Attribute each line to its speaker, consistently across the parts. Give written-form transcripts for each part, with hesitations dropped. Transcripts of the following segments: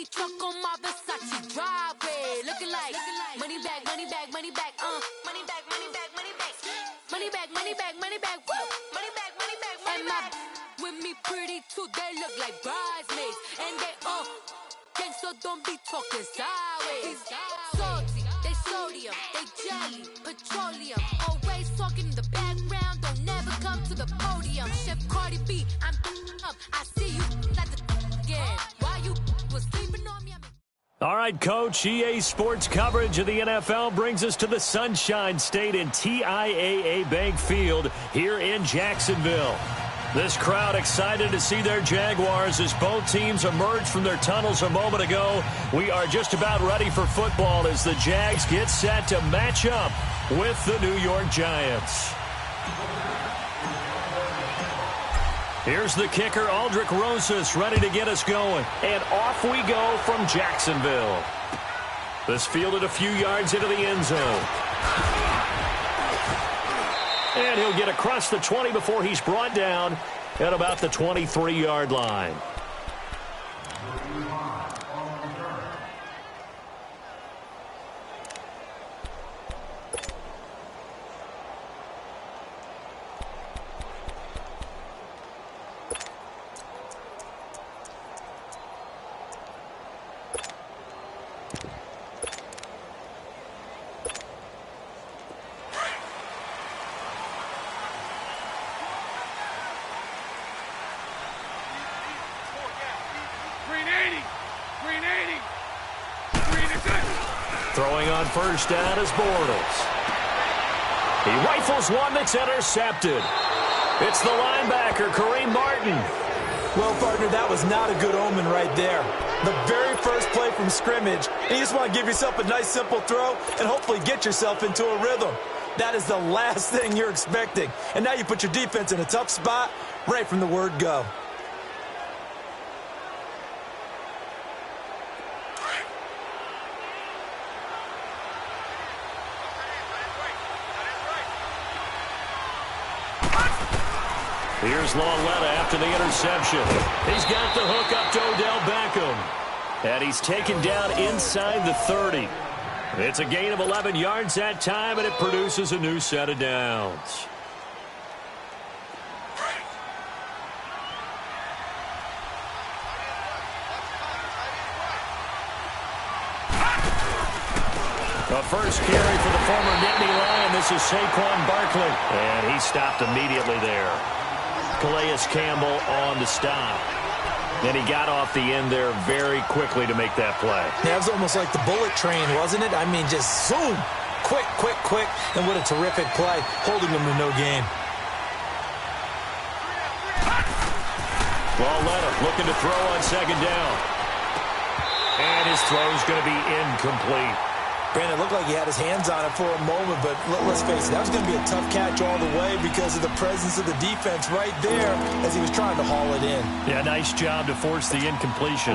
Speaker 1: Louis truck on my Versace driveway. Looking like money back, money back, money back, money back, money back, money back, money back, money back, money back, woo, money back, money back, money back. With me pretty too, they look like bridesmaids, and they gang, so don't be talking sideways. Salty, they sodium, they jelly, petroleum. Always talking in the background, don't never come to the podium. Chef Cardi B, I'm up. I see you at the again. Why you was sleeping on me?
Speaker 2: All right, Coach, EA Sports coverage of the NFL brings us to the Sunshine State in TIAA Bank Field here in Jacksonville. This crowd excited to see their Jaguars as both teams emerged from their tunnels a moment ago. We are just about ready for football as the Jags get set to match up with the New York Giants. Here's the kicker, Aldrick Rosas, ready to get us going. And off we go from Jacksonville. This fielded a few yards into the end zone. And he'll get across the 20 before he's brought down at about the 23-yard line. Throwing on first down is Bortles. He rifles one that's intercepted. It's the linebacker, Kareem Martin.
Speaker 3: Well, partner, that was not a good omen right there. The very first play from scrimmage, and you just want to give yourself a nice, simple throw and hopefully get yourself into a rhythm. That is the last thing you're expecting. And now you put your defense in a tough spot right from the word go.
Speaker 2: Here's Lauletta after the interception. He's got the hook up to Odell Beckham. And he's taken down inside the 30. It's a gain of 11 yards that time, and it produces a new set of downs. The first carry for the former Nittany Lion. This is Saquon Barkley. And he stopped immediately there. Calais Campbell on the stop. And he got off the end there very quickly to make that play.
Speaker 3: Yeah, it was almost like the bullet train, wasn't it? I mean, just zoom. Quick, quick, quick. And what a terrific play, holding them to no gain.
Speaker 2: Lauletta looking to throw on second down. And his throw is going to be incomplete.
Speaker 3: Brandon, it looked like he had his hands on it for a moment, but let's face it, that was going to be a tough catch all the way because of the presence of the defense right there as he was trying to haul it in.
Speaker 2: Yeah, nice job to force the incompletion.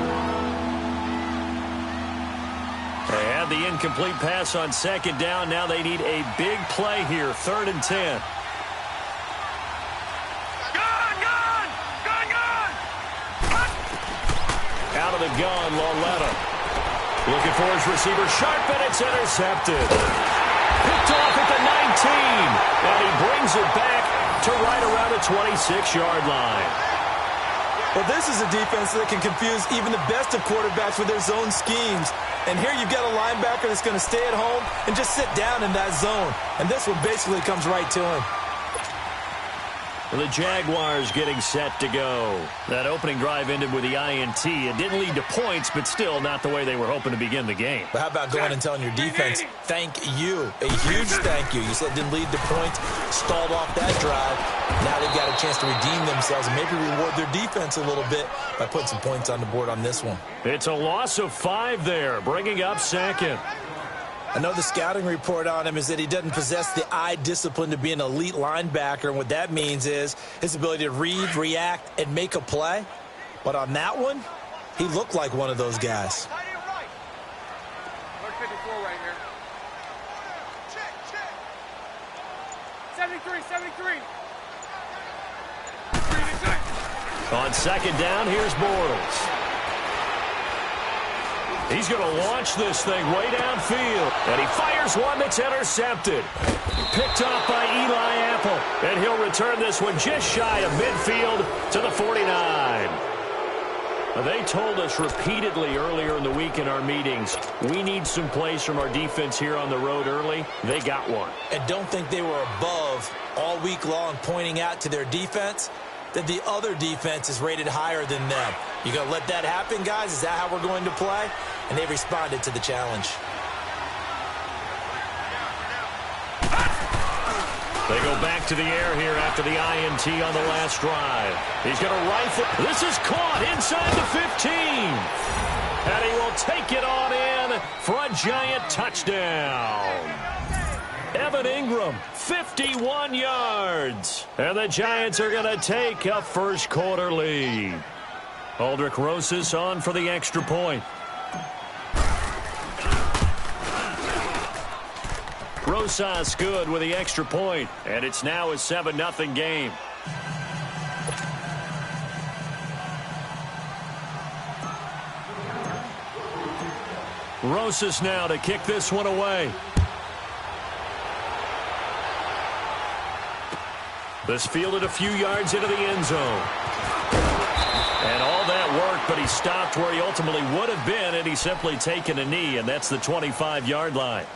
Speaker 2: They had the incomplete pass on second down. Now they need a big play here, 3rd and 10. Out of the gun, Lauletta. Looking for his receiver, sharp, and it's intercepted. Picked off at the 19, and he brings it back to right around the 26-yard line.
Speaker 3: Well, this is a defense that can confuse even the best of quarterbacks with their zone schemes. And here you've got a linebacker that's going to stay at home and just sit down in that zone. And this one basically comes right to him.
Speaker 2: The Jaguars getting set to go. That opening drive ended with the INT. It didn't lead to points, but still not the way they were hoping to begin the game.
Speaker 3: But how about going and telling your defense, thank you. A huge thank you. You said it didn't lead to points, stalled off that drive. Now they've got a chance to redeem themselves and maybe reward their defense a little bit by putting some points on the board on this one.
Speaker 2: It's a loss of 5 there, bringing up second.
Speaker 3: I know the scouting report on him is that he doesn't possess the eye discipline to be an elite linebacker, and what that means is his ability to read, react, and make a play. But on that one, he looked like one of those guys.
Speaker 4: Number 54 right here. Check. 73.
Speaker 2: On second down, here's Bortles. He's going to launch this thing way downfield. And he fires one that's intercepted. Picked off by Eli Apple. And he'll return this one just shy of midfield to the 49. They told us repeatedly earlier in the week in our meetings, we need some plays from our defense here on the road early. They got one.
Speaker 3: And don't think they were above all week long pointing out to their defense that the other defense is rated higher than them. You going to let that happen, guys? Is that how we're going to play? And they responded to the challenge.
Speaker 2: They go back to the air here after the INT on the last drive. He's going to rifle. This is caught inside the 15. And he will take it on in for a Giant touchdown. Evan Ingram, 51 yards. And the Giants are going to take a first quarter lead. Aldrich Rosas on for the extra point. Rosas good with the extra point, and it's now a 7-0 game. Rosas now to kick this one away. This fielded a few yards into the end zone. And all that work, but he stopped where he ultimately would have been had he simply taken a knee, and that's the 25-yard line.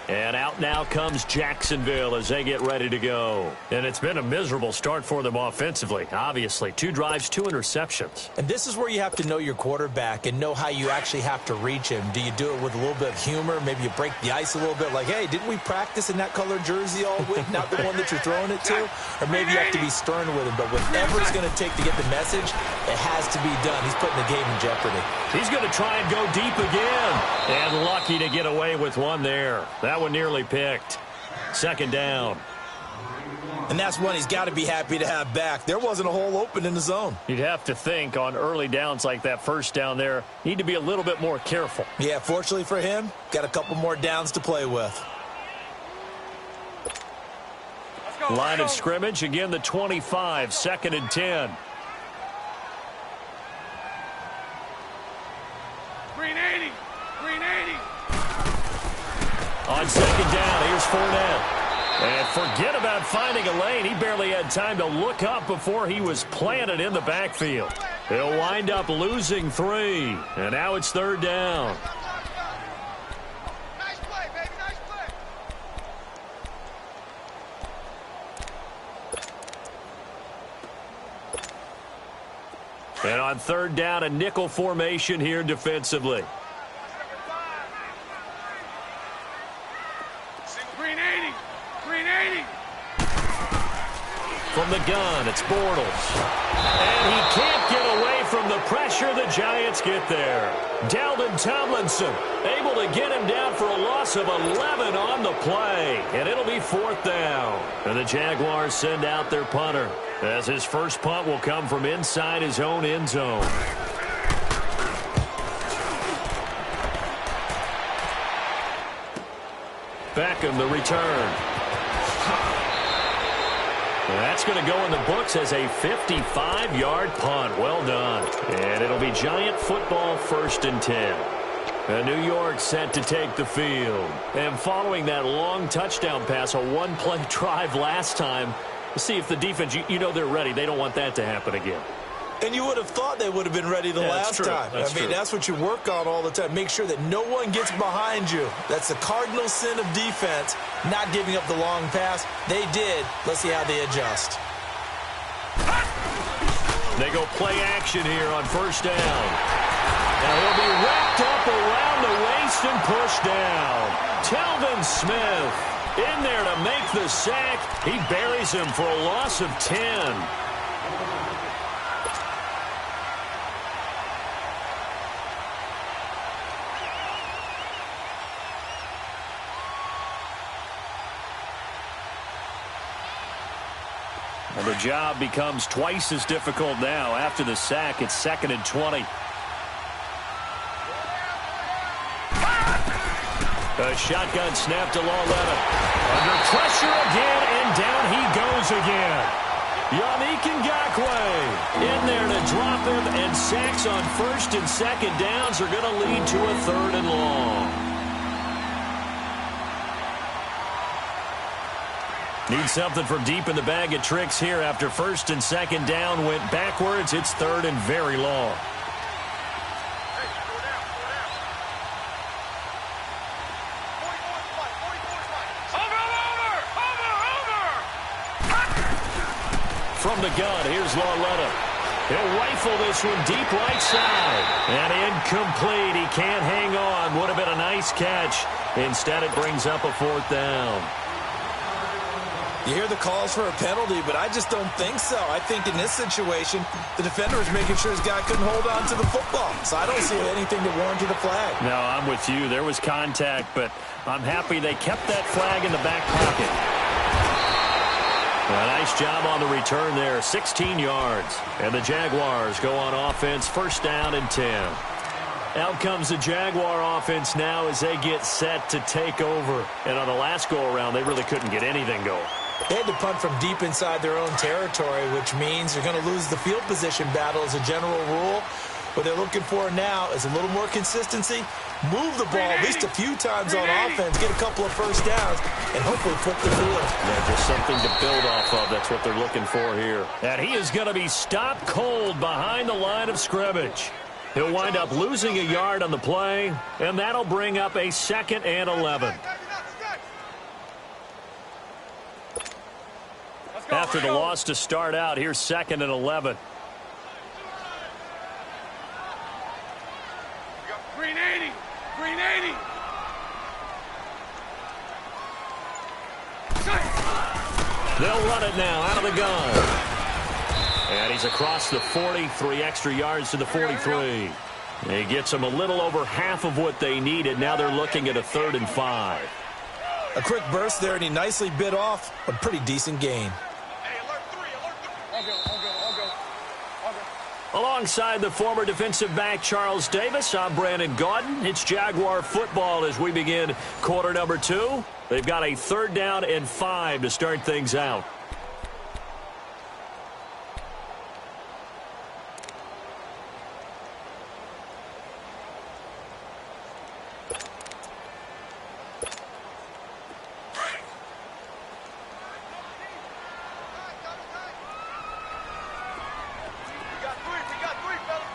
Speaker 2: And out now comes Jacksonville as they get ready to go. And it's been a miserable start for them offensively, obviously. 2 drives, 2 interceptions.
Speaker 3: And this is where you have to know your quarterback and know how you actually have to reach him. Do you do it with a little bit of humor? Maybe you break the ice a little bit like, hey, didn't we practice in that colored jersey all week, not the one that you're throwing it to? Or maybe you have to be stern with him. But whatever it's going to take to get the message, it has to be done. He's putting the game in jeopardy.
Speaker 2: He's going to try and go deep again. And lucky to get away with one there. That one nearly picked. Second down.
Speaker 3: And that's one he's got to be happy to have back. There wasn't a hole open in the zone.
Speaker 2: You'd have to think on early downs like that first down there, need to be a little bit more careful.
Speaker 3: Yeah, fortunately for him, got a couple more downs to play with.
Speaker 2: Line of scrimmage, again the 25, 2nd and 10.
Speaker 4: Green 80. Green 80.
Speaker 2: On second down, here's Fournette. And forget about finding a lane. He barely had time to look up before he was planted in the backfield. He'll wind up losing 3. And now it's 3rd down.
Speaker 4: Nice play, baby. Nice play.
Speaker 2: And on 3rd down, a nickel formation here defensively.
Speaker 4: Green 80. Green 80.
Speaker 2: From the gun, it's Bortles. And he can't get away from the pressure. The Giants get there. Dalvin Tomlinson able to get him down for a loss of 11 on the play. And it'll be 4th down. And the Jaguars send out their punter, as his first punt will come from inside his own end zone. Beckham, the return. That's going to go in the books as a 55-yard punt. Well done. And it'll be Giant football, 1st and 10. And New York set to take the field. And following that long touchdown pass, a one-play drive last time, see if the defense, you know they're ready. They don't want that to happen again.
Speaker 3: And you would have thought they would have been ready the last time. That's what you work on all the time. Make sure that no one gets behind you. That's the cardinal sin of defense, not giving up the long pass. They did. Let's see how they adjust.
Speaker 2: They go play action here on 1st down. And he'll be wrapped up around the waist and pushed down. Telvin Smith in there to make the sack. He buries him for a loss of 10. And the job becomes twice as difficult now. After the sack, it's 2nd and 20. A shotgun snap to Lauletta. Under pressure again, and down he goes again. Yannick Ngakoue in there to drop him, and sacks on first and second downs are going to lead to a 3rd and long. Need something from deep in the bag of tricks here after first and second down went backwards. It's 3rd and very long. From the gun, here's Lauletta. He'll rifle this one deep right side. And incomplete. He can't hang on. Would have been a nice catch. Instead, it brings up a 4th down.
Speaker 3: You hear the calls for a penalty, but I just don't think so. I think in this situation, the defender was making sure his guy couldn't hold on to the football. So I don't see anything to warrant the flag.
Speaker 2: No, I'm with you. There was contact, but I'm happy they kept that flag in the back pocket. A nice job on the return there, 16 yards. And the Jaguars go on offense, 1st down and 10. Out comes the Jaguar offense now as they get set to take over. And on the last go-around, they really couldn't get anything going.
Speaker 3: They had to punt from deep inside their own territory, which means they're going to lose the field position battle as a general rule. What they're looking for now is a little more consistency, move the ball at least a few times on offense, get a couple of first downs, and hopefully flip the field.
Speaker 2: Yeah, just something to build off of. That's what they're looking for here. And he is going to be stopped cold behind the line of scrimmage. He'll wind up losing a yard on the play, and that'll bring up a 2nd and 11. After the loss to start out, here's 2nd and 11.
Speaker 4: Green 80. Green 80.
Speaker 2: They'll run it now out of the gun. And he's across the 40, 3 extra yards to the 43. He gets them a little over half of what they needed. Now they're looking at a 3rd and 5.
Speaker 3: A quick burst there, and he nicely bit off a pretty decent gain.
Speaker 2: Alongside the former defensive back Charles Davis, I'm Brandon Gaudin. It's Jaguar football as we begin quarter number 2. They've got a 3rd down and 5 to start things out.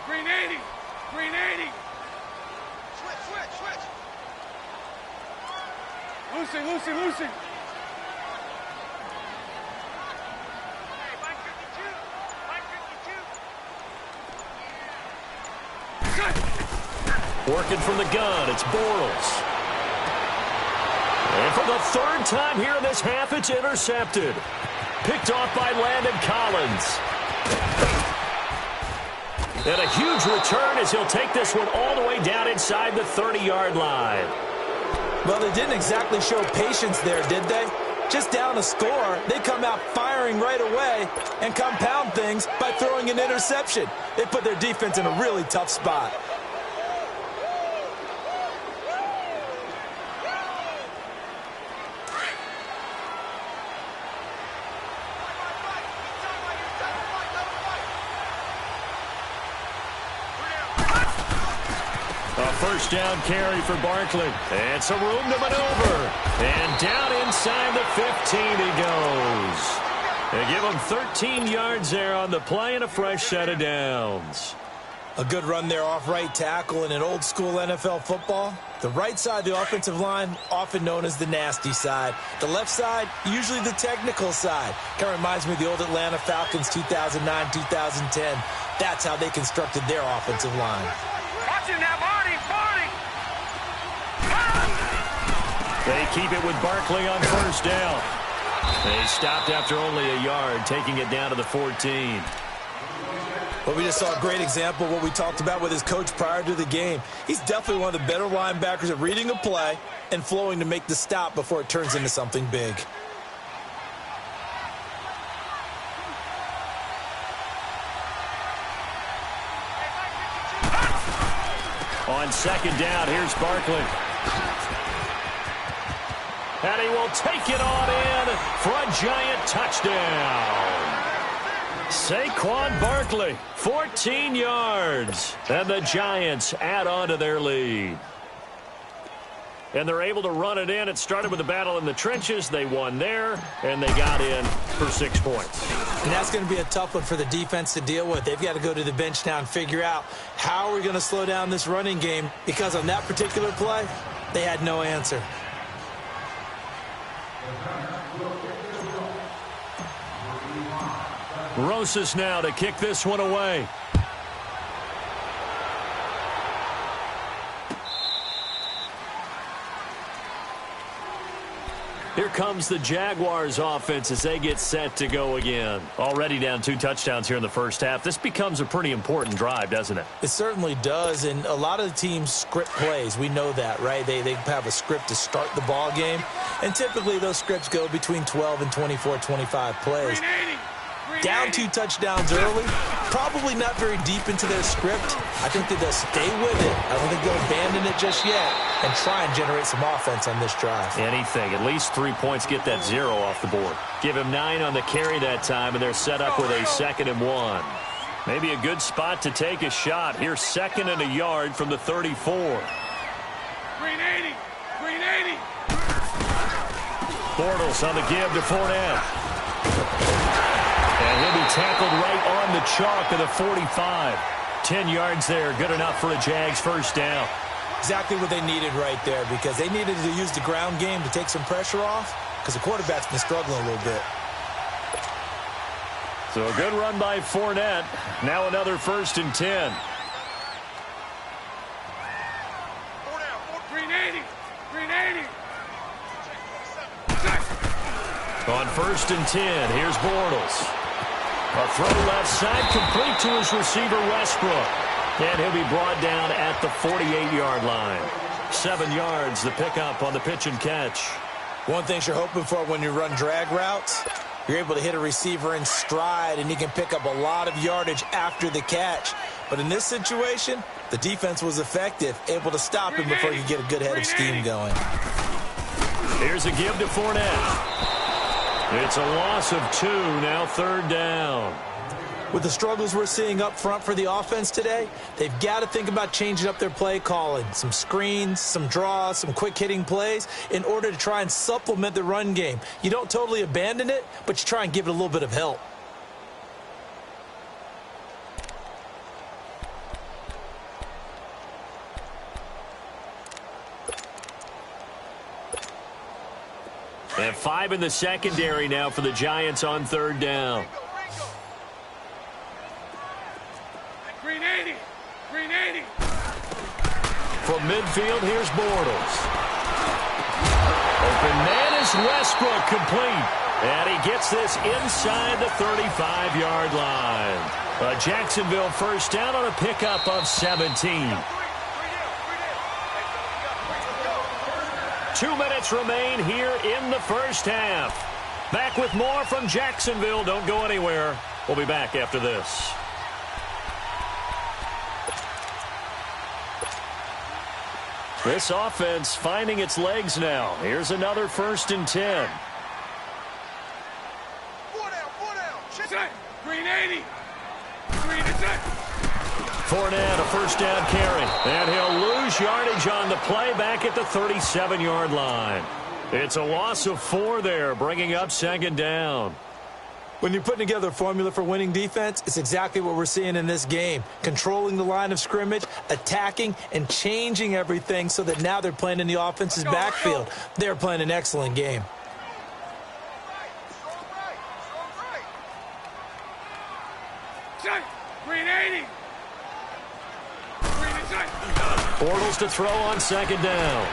Speaker 4: Green 80. Green 80. Switch. Lucy. Hey, Mike 52.
Speaker 2: Working from the gun, it's Bortles. And for the 3rd time here in this half, it's intercepted. Picked off by Landon Collins. And a huge return as he'll take this one all the way down inside the 30-yard line.
Speaker 3: Well, they didn't exactly show patience there, did they? Just down a score, they come out firing right away and compound things by throwing an interception. They put their defense in a really tough spot.
Speaker 2: First down carry for Barkley. And some room to maneuver. And down inside the 15 he goes. They give him 13 yards there on the play and a fresh set of downs.
Speaker 3: A good run there off right tackle in an old school NFL football. The right side of the offensive line, often known as the nasty side. The left side, usually the technical side. Kind of reminds me of the old Atlanta Falcons 2009, 2010. That's how they constructed their offensive line.
Speaker 4: Watch him now, Barney.
Speaker 2: They keep it with Barkley on first down. They stopped after only a yard, taking it down to the 14.
Speaker 3: Well, we just saw a great example of what we talked about with his coach prior to the game. He's definitely one of the better linebackers at reading a play and flowing to make the stop before it turns into something big.
Speaker 2: On second down, here's Barkley. And he will take it on in for a giant touchdown. Saquon Barkley, 14 yards. And the Giants add on to their lead. And they're able to run it in. It started with a battle in the trenches. They won there, and they got in for 6 points.
Speaker 3: And that's going to be a tough one for the defense to deal with. They've got to go to the bench now and figure out how are we going to slow down this running game, because on that particular play, they had no answer.
Speaker 2: Rosas now to kick this one away. Here comes the Jaguars offense as they get set to go again. Already down 2 touchdowns here in the first half. This becomes a pretty important drive, doesn't it?
Speaker 3: It certainly does, and a lot of the teams script plays. We know that, right? They have a script to start the ball game, and typically those scripts go between 12 and 24, 25 plays. Down 2 touchdowns early, probably not very deep into their script. I think that they'll stay with it. I don't think they'll abandon it just yet and try and generate some offense on this drive.
Speaker 2: Anything. At least 3 points, get that 0 off the board. Give him 9 on the carry that time, and they're set up with a 2nd and 1. Maybe a good spot to take a shot. Here's 2nd and a yard from the 34.
Speaker 4: Green 80. Green 80.
Speaker 2: Bortles on the give to Fournette. And he'll be tackled right on the chalk of the 45. 10 yards there, good enough for a Jags first down.
Speaker 3: Exactly what they needed right there, because they needed to use the ground game to take some pressure off, because the quarterback's been struggling a little bit.
Speaker 2: So a good run by Fournette. Now another 1st and 10.
Speaker 4: Green 80. Green 80.
Speaker 2: On 1st and 10, here's Bortles. A throw left side, complete to his receiver, Westbrook. And he'll be brought down at the 48-yard line. 7 yards, the pickup on the pitch and catch.
Speaker 3: One thing you're hoping for when you run drag routes, you're able to hit a receiver in stride, and he can pick up a lot of yardage after the catch. But in this situation, the defense was effective, able to stop him before you get a good head of steam going.
Speaker 2: Here's a give to Fournette. It's a loss of 2, now 3rd down.
Speaker 3: With the struggles we're seeing up front for the offense today, they've got to think about changing up their play calling. Some screens, some draws, some quick-hitting plays in order to try and supplement the run game. You don't totally abandon it, but you try and give it a little bit of help.
Speaker 2: And 5 in the secondary now for the Giants on 3rd down.
Speaker 4: Green 80. Green 80.
Speaker 2: From midfield, here's Bortles. Open man is Westbrook, complete. And he gets this inside the 35-yard line. A Jacksonville first down on a pickup of 17. 2 minutes remain here in the first half. Back with more from Jacksonville. Don't go anywhere. We'll be back after this. This offense finding its legs now. Here's another 1st and 10.
Speaker 4: Green 80. Green is it.
Speaker 2: Fournette, a first down carry. And he'll lose yardage on the play back at the 37-yard line. It's a loss of 4 there, bringing up 2nd down.
Speaker 3: When you're putting together a formula for winning defense, it's exactly what we're seeing in this game. Controlling the line of scrimmage, attacking, and changing everything so that now they're playing in the offense's backfield. They're playing an excellent game.
Speaker 4: Green 80. Green is it.
Speaker 2: Bortles to throw on 2nd down.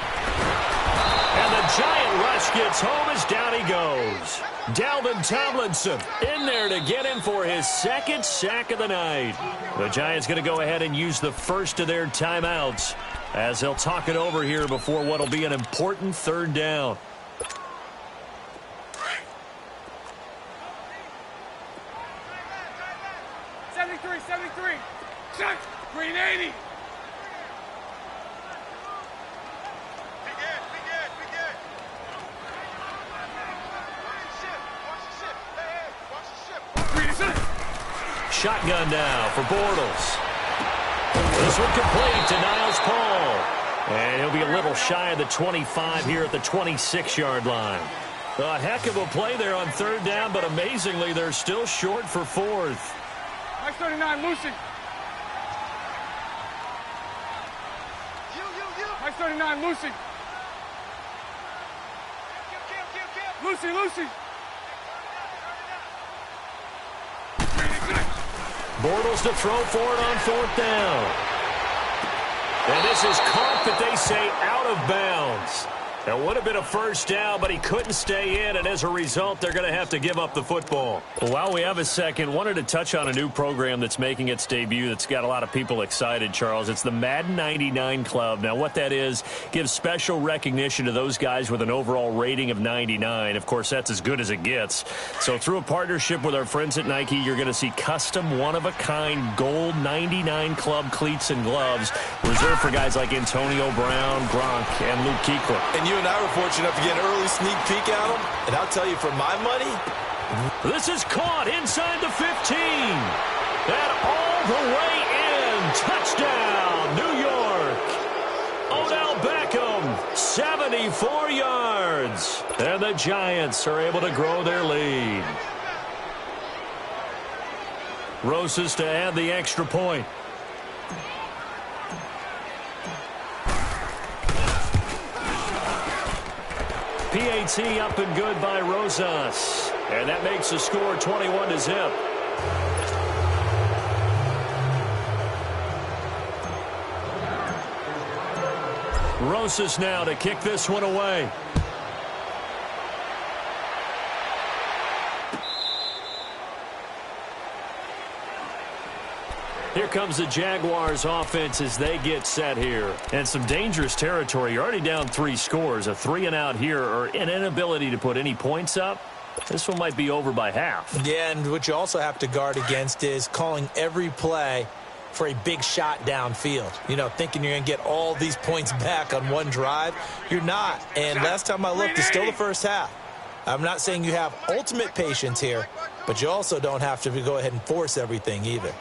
Speaker 2: And the giant rush gets home as down he goes. Dalvin Tomlinson in there to get him for his 2nd sack of the night. The Giants going to go ahead and use the first of their timeouts as they'll talk it over here before what will be an important 3rd down.
Speaker 4: Green 80. Green is it.
Speaker 2: shotgun now for Bortles. This one complete to Niles Paul. And he'll be a little shy of the 25 here at the 26-yard line. A heck of a play there on third down, but amazingly, they're still short for fourth.
Speaker 4: Nice 39, Lucy. Nice 39, Lucy. Lucy.
Speaker 2: Bortles to throw for it on fourth down. And this is caught, but they say out of bounds. That would have been a first down, but he couldn't stay in, and as a result, they're going to have to give up the football. Well, while we have a second, wanted to touch on a new program that's making its debut that's got a lot of people excited, Charles. It's the Madden 99 Club. Now, what that is, gives special recognition to those guys with an overall rating of 99. Of course, that's as good as it gets. So through a partnership with our friends at Nike, you're going to see custom one-of-a-kind gold 99 Club cleats and gloves reserved for guys like Antonio Brown, Gronk, and Luke Kuechly.
Speaker 3: And you and I were fortunate enough to get an early sneak peek at them. And I'll tell you, for my money,
Speaker 2: this is caught inside the 15. And all the way in. Touchdown, New York. Odell Beckham, 74 yards. And the Giants are able to grow their lead. Rosas to add the extra point. PAT up and good by Rosas. And that makes the score 21-0. Rosas now to kick this one away. Here comes the Jaguars offense as they get set here. And some dangerous territory. You're already down 3 scores. A 3-and-out here or an inability to put any points up. This one might be over by half.
Speaker 3: Yeah, and what you also have to guard against is calling every play for a big shot downfield. You know, thinking you're going to get all these points back on one drive. You're not. And last time I looked, it's still the first half. I'm not saying you have ultimate patience here, but you also don't have to go ahead and force everything either.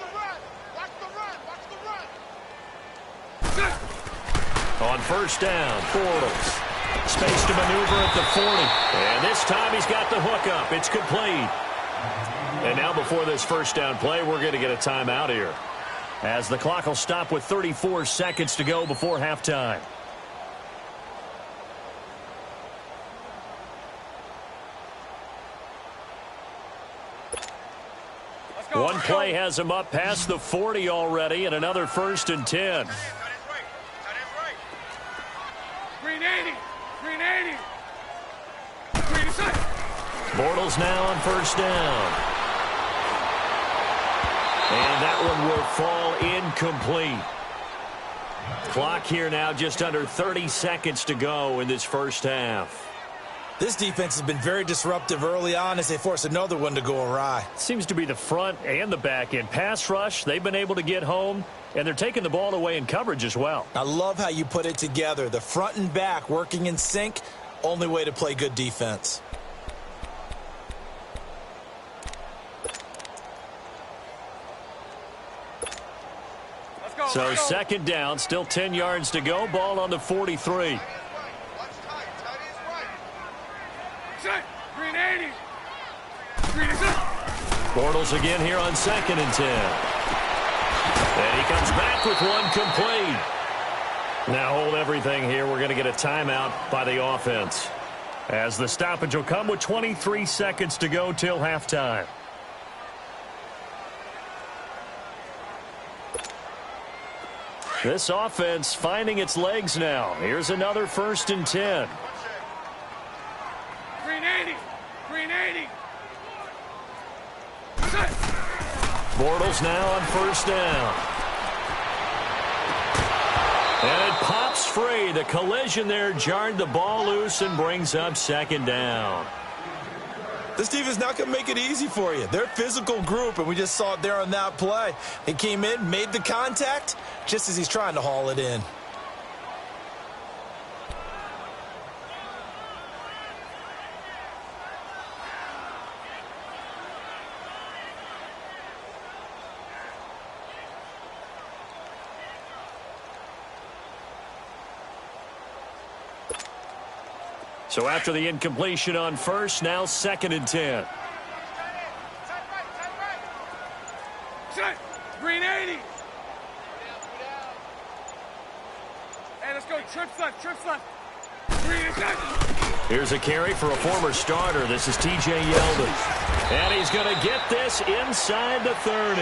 Speaker 2: On first down, Bortles. Space to maneuver at the 40. And this time he's got the hook up. It's complete. And now before this first down play, we're going to get a timeout here, as the clock will stop with 34 seconds to go before halftime. One play has him up past the 40 already, and another 1st and 10.
Speaker 4: Green 80. Green 80. Green set.
Speaker 2: Bortles now on first down. And that one will fall incomplete. Clock here now just under 30 seconds to go in this first half.
Speaker 3: This defense has been very disruptive early on as they force another one to go awry.
Speaker 2: Seems to be the front and the back end. Pass rush, they've been able to get home, and they're taking the ball away in coverage as well.
Speaker 3: I love how you put it together. The front and back working in sync, only way to play good defense.
Speaker 2: So second down, still 10 yards to go. Ball on the 43.
Speaker 4: Green 80. Green is up.
Speaker 2: Bortles again here on 2nd and 10. And he comes back with one complete. Now hold everything here. We're going to get a timeout by the offense, as the stoppage will come with 23 seconds to go till halftime. This offense finding its legs now. Here's another 1st and 10.
Speaker 4: Green 80. Green 80.
Speaker 2: Bortles now on first down. And it pops free. The collision there jarred the ball loose and brings up 2nd down.
Speaker 3: This team is not going to make it easy for you. They're a physical group, and we just saw it there on that play. He came in, made the contact, just as he's trying to haul it in.
Speaker 2: So after the incompletion on first, now 2nd and 10.
Speaker 4: Set. Green 80. Hey, let's go. Trips left. Trips left. Green is set.
Speaker 2: Here's a carry for a former starter. This is T.J. Yeldon. And he's going to get this inside the 30.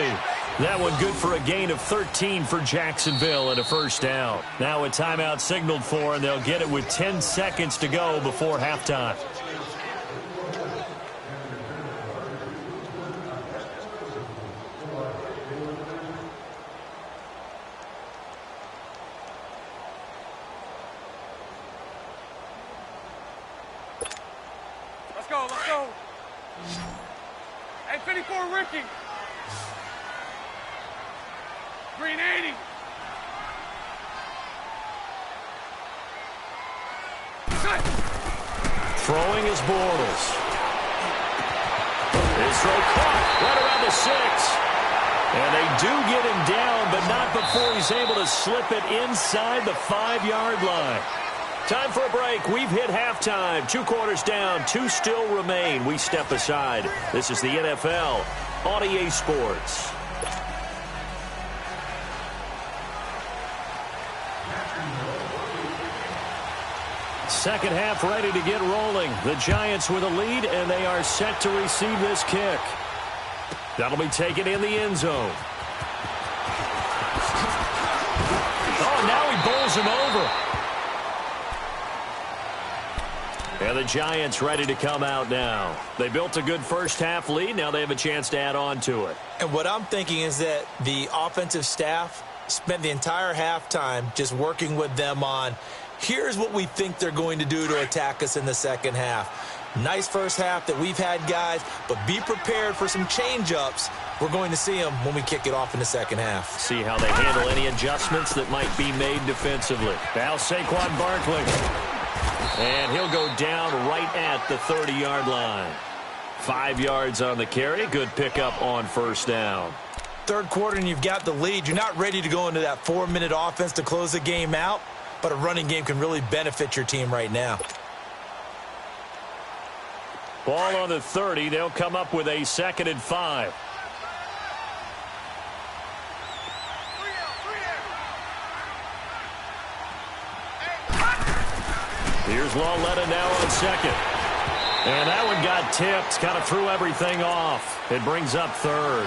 Speaker 2: That one good for a gain of 13 for Jacksonville and a first down. Now a timeout signaled for, and they'll get it with 10 seconds to go before halftime.
Speaker 4: Let's go. Let's go. Hey, 54, Ricky. Green 80. Set.
Speaker 2: Throwing is Bortles. His throw caught right around the 6. And they do get him down, but not before he's able to slip it inside the 5-yard line. Time for a break. We've hit halftime. 2 quarters down, 2 still remain. We step aside. This is the NFL on EA Sports. Second half ready to get rolling. The Giants with a lead, and they are set to receive this kick. That'll be taken in the end zone. Oh, now he bowls him over. And the Giants ready to come out now. They built a good first half lead. Now they have a chance to add on to it.
Speaker 3: And what I'm thinking is that the offensive staff spent the entire halftime just working with them on, here's what we think they're going to do to attack us in the second half. Nice first half that we've had, guys, but be prepared for some change-ups. We're going to see them when we kick it off in the second half.
Speaker 2: See how they handle any adjustments that might be made defensively. Now Saquon Barkley. And he'll go down right at the 30-yard line. 5 yards on the carry. Good pickup on first down.
Speaker 3: Third quarter and you've got the lead. You're not ready to go into that 4-minute offense to close the game out, but a running game can really benefit your team right now.
Speaker 2: Ball on the 30. They'll come up with a 2nd and 5. Here's Lawletta now on 2nd. And that one got tipped. Kind of threw everything off. It brings up 3rd.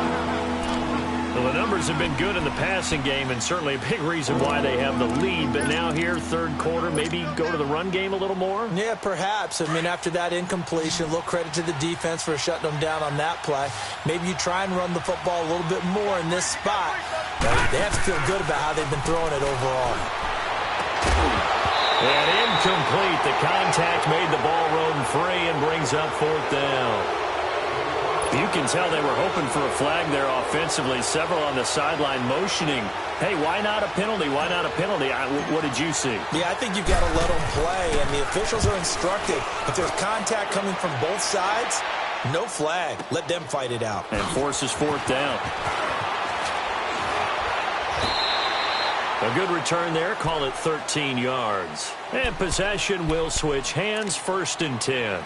Speaker 2: Well, the numbers have been good in the passing game, and certainly a big reason why they have the lead. But now here, third quarter, maybe go to the run game a little more?
Speaker 3: Yeah, perhaps. I mean, after that incompletion, a little credit to the defense for shutting them down on that play. Maybe you try and run the football a little bit more in this spot. They have to feel good about how they've been throwing it overall.
Speaker 2: And incomplete. The contact made the ball roam free and brings up 4th down. You can tell they were hoping for a flag there offensively. Several on the sideline motioning, hey, why not a penalty? Why not a penalty? What did you see?
Speaker 3: Yeah, I think you've got to let them play, and the officials are instructed. If there's contact coming from both sides, no flag. Let them fight it out.
Speaker 2: And forces 4th down. A good return there. Call it 13 yards. And possession will switch hands. 1st and 10.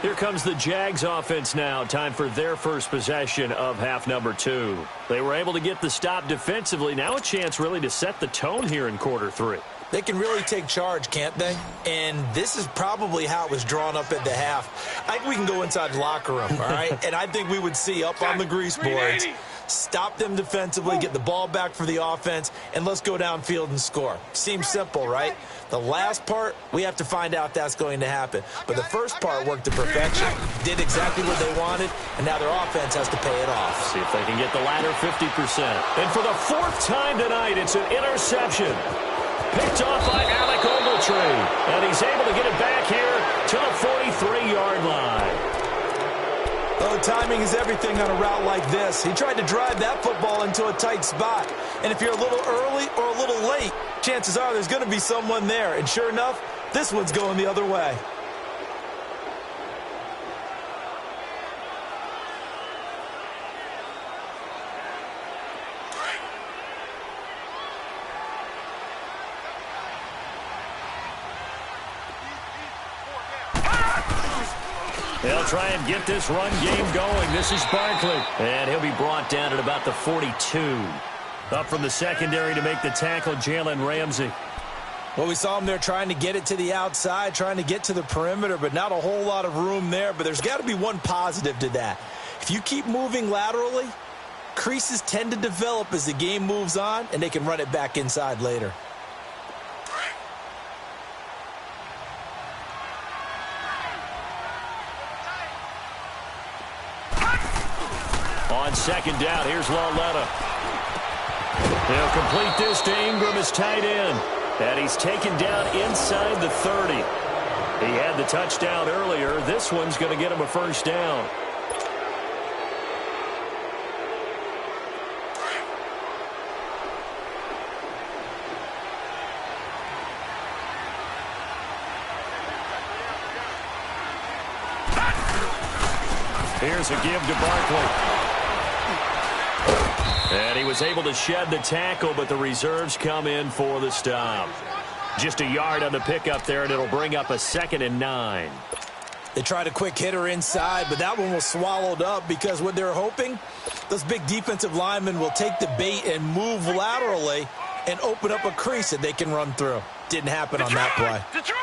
Speaker 2: Here comes the Jags offense now. Time for their first possession of half number 2. They were able to get the stop defensively. Now a chance really to set the tone here in quarter 3.
Speaker 3: They can really take charge, can't they? And this is probably how it was drawn up at the half. I think we can go inside the locker room, all right? And I think we would see up on the grease boards, stop them defensively, get the ball back for the offense, and let's go downfield and score. Seems simple, right? The last part, we have to find out if that's going to happen. But the first part worked to perfection, did exactly what they wanted, and now their offense has to pay it off.
Speaker 2: See if they can get the latter 50%. And for the 4th time tonight, it's an interception. Picked off by Alec Ogletree. And he's able to get it back here to the 43-yard line.
Speaker 3: Oh, timing is everything on a route like this. He tried to drive that football into a tight spot. And if you're a little early or a little late, chances are there's going to be someone there. And sure enough, this one's going the other way.
Speaker 2: They'll try and get this run game going. This is Barkley. And he'll be brought down at about the 42. Up from the secondary to make the tackle, Jalen Ramsey.
Speaker 3: Well, we saw him there trying to get it to the outside, trying to get to the perimeter, but not a whole lot of room there. But there's got to be one positive to that. If you keep moving laterally, creases tend to develop as the game moves on, and they can run it back inside later.
Speaker 2: On second down, here's Lauletta. They'll complete this to Ingram as tight end. And he's taken down inside the 30. He had the touchdown earlier. This one's going to get him a first down. Here's a give to Barkley. And he was able to shed the tackle, but the reserves come in for the stop. Just a yard on the pickup there, and it'll bring up a 2nd and 9.
Speaker 3: They tried a quick hitter inside, but that one was swallowed up because what they're hoping, those big defensive linemen will take the bait and move laterally and open up a crease that they can run through. Didn't happen on that play.
Speaker 4: Detroit!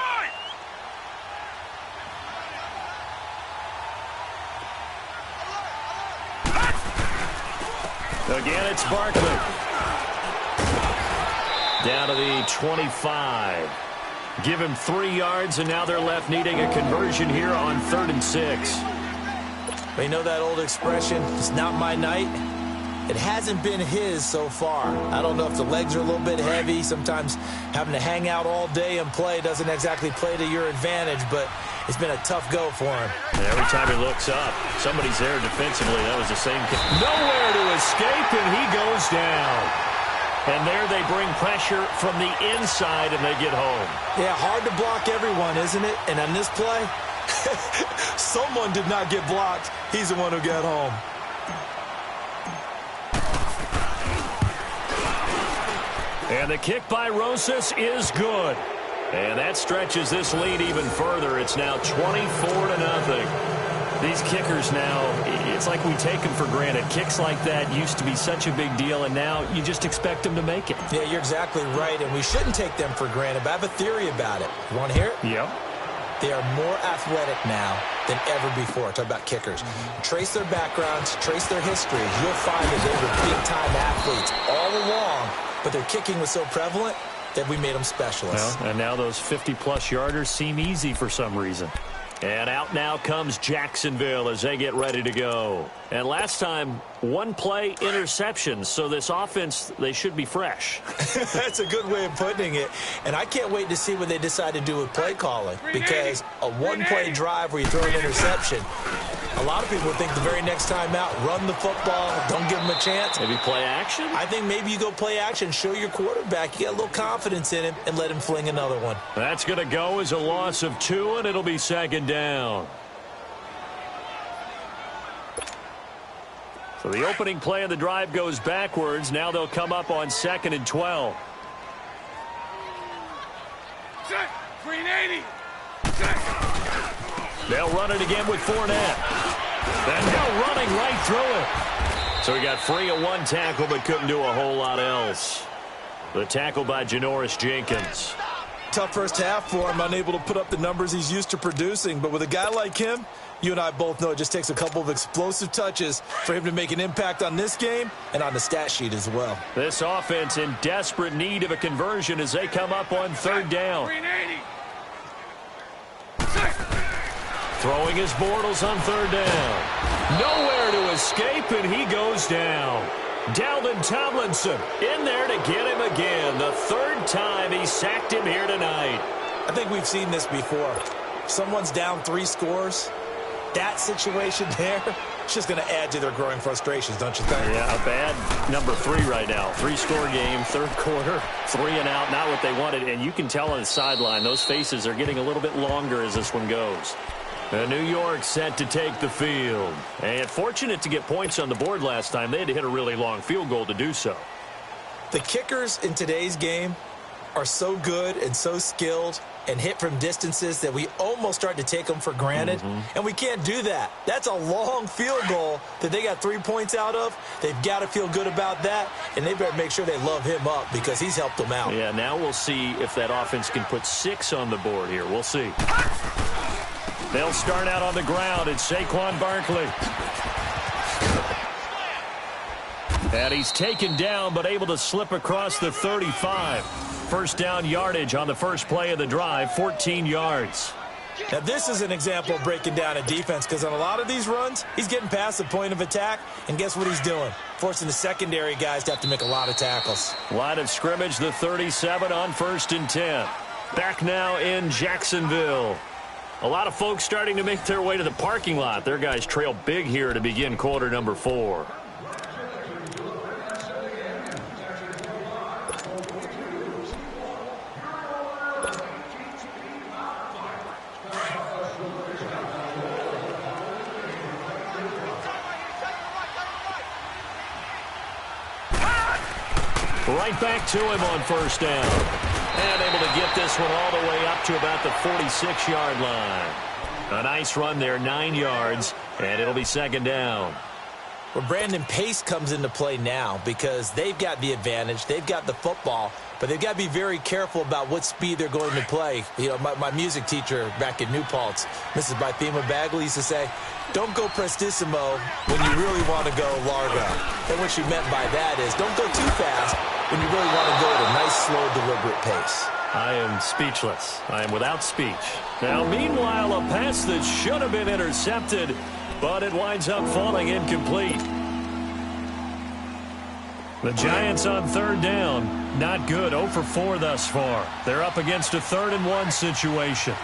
Speaker 2: Again, it's Barkley. Down to the 25. Give him 3 yards, and now they're left needing a conversion here on 3rd and 6.
Speaker 3: But you know that old expression, it's not my night? It hasn't been his so far. I don't know if the legs are a little bit heavy. Sometimes having to hang out all day and play doesn't exactly play to your advantage, but it's been a tough go for him.
Speaker 2: And every time he looks up, somebody's there defensively. That was the same. Nowhere to escape, and he goes down. And there they bring pressure from the inside, and they get home.
Speaker 3: Yeah, hard to block everyone, isn't it? And on this play, someone did not get blocked. He's the one who got home.
Speaker 2: And the kick by Rosas is good. And that stretches this lead even further. It's now 24-0. These kickers now, it's like we take them for granted. Kicks like that used to be such a big deal, and now you just expect them to make it.
Speaker 3: Yeah, you're exactly right, and we shouldn't take them for granted, but I have a theory about it. You want to hear it?
Speaker 2: Yep.
Speaker 3: They are more athletic now than ever before. Talk about kickers. Trace their backgrounds, trace their histories. You'll find that they were big-time athletes all along, but their kicking was so prevalent that we made them specialists.
Speaker 2: Well, and now those 50-plus yarders seem easy for some reason. And out now comes Jacksonville as they get ready to go. And last time, 1-play interceptions. So this offense, they should be fresh.
Speaker 3: That's a good way of putting it. And I can't wait to see what they decide to do with play calling. Because a 1-play drive where you throw an interception, a lot of people think the very next time out, run the football, don't give them a chance.
Speaker 2: Maybe play action?
Speaker 3: I think maybe you go play action, show your quarterback you got a little confidence in him, and let him fling another one.
Speaker 2: That's going to go as a loss of 2, and it'll be 2nd down. So the opening play of the drive goes backwards. Now they'll come up on 2nd and 12.
Speaker 4: Set! Green 80!
Speaker 2: They'll run it again with Fournette. And go running right through it. So he got free of 1 tackle but couldn't do a whole lot else. The tackle by Janoris Jenkins.
Speaker 3: Tough first half for him, unable to put up the numbers he's used to producing. But with a guy like him, you and I both know it just takes a couple of explosive touches for him to make an impact on this game and on the stat sheet as well.
Speaker 2: This offense in desperate need of a conversion as they come up on 3rd down.
Speaker 4: Green 80!
Speaker 2: Throwing his Bortles on 3rd down. Nowhere to escape, and he goes down. Dalvin Tomlinson in there to get him again. The 3rd time he sacked him here tonight.
Speaker 3: I think we've seen this before. If someone's down 3 scores, that situation there, it's just going to add to their growing frustrations, don't you think?
Speaker 2: Yeah, a bad number 3 right now. 3-score game, 3rd quarter, 3 and out, not what they wanted. And you can tell on the sideline, those faces are getting a little bit longer as this one goes. And New York set to take the field. And fortunate to get points on the board last time. They had to hit a really long field goal to do so.
Speaker 3: The kickers in today's game are so good and so skilled and hit from distances that we almost start to take them for granted, and we can't do that. That's a long field goal that they got 3 points out of. They've got to feel good about that, and they better make sure they love him up because he's helped them out.
Speaker 2: Yeah, now we'll see if that offense can put 6 on the board here. We'll see. They'll start out on the ground. It's Saquon Barkley. And he's taken down but able to slip across the 35. First down yardage on the first play of the drive, 14 yards.
Speaker 3: Now, this is an example of breaking down a defense because on a lot of these runs, he's getting past the point of attack, and guess what he's doing? Forcing the secondary guys to have to make a lot of tackles.
Speaker 2: Line of scrimmage, the 37 on 1st and 10. Back now in Jacksonville. A lot of folks starting to make their way to the parking lot. Their guys trail big here to begin quarter number 4. Right back to him on first down. And able to get this one all the way up to about the 46-yard line. A nice run there, 9 yards, and it'll be second down.
Speaker 3: Well, Brandon, pace comes into play now because they've got the advantage. They've got the football, but they've got to be very careful about what speed they're going to play. You know, my music teacher back in New Paltz, Mrs. Bythema Bagley, used to say, don't go prestissimo when you really want to go largo. And what she meant by that is don't go too fast when you really want to go at a nice, slow, deliberate pace.
Speaker 2: I am speechless. I am without speech. Now, meanwhile, a pass that should have been intercepted, but it winds up falling incomplete. The Giants on third down. Not good. 0 for 4 thus far. They're up against a 3rd and 1 situation.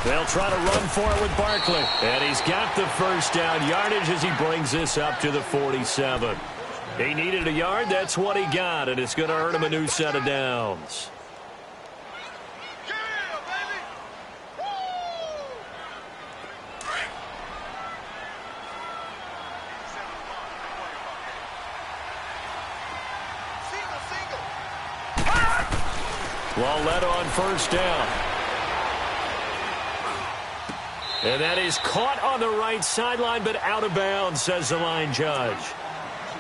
Speaker 2: They'll try to run for it with Barkley. And he's got the first down yardage as he brings this up to the 47. He needed a yard. That's what he got, and it's going to earn him a new set of downs. Lauletta on first down. And that is caught on the right sideline, but out of bounds, says the line judge.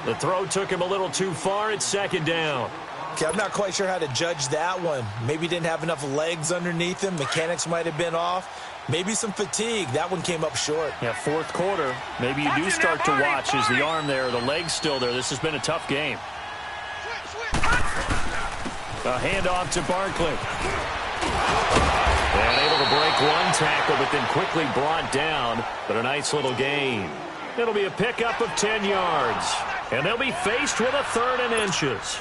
Speaker 2: The throw took him a little too far. It's second down.
Speaker 3: Okay, I'm not quite sure how to judge that one. Maybe he didn't have enough legs underneath him. Mechanics might have been off. Maybe some fatigue. That one came up short.
Speaker 2: Yeah, fourth quarter. Maybe you do start to watch as the arm there, the leg's still there. This has been a tough game. A handoff to Barkley. And able to break one tackle, but then quickly brought down. But a nice little gain. It'll be a pickup of 10 yards. And they'll be faced with a 3rd and inches.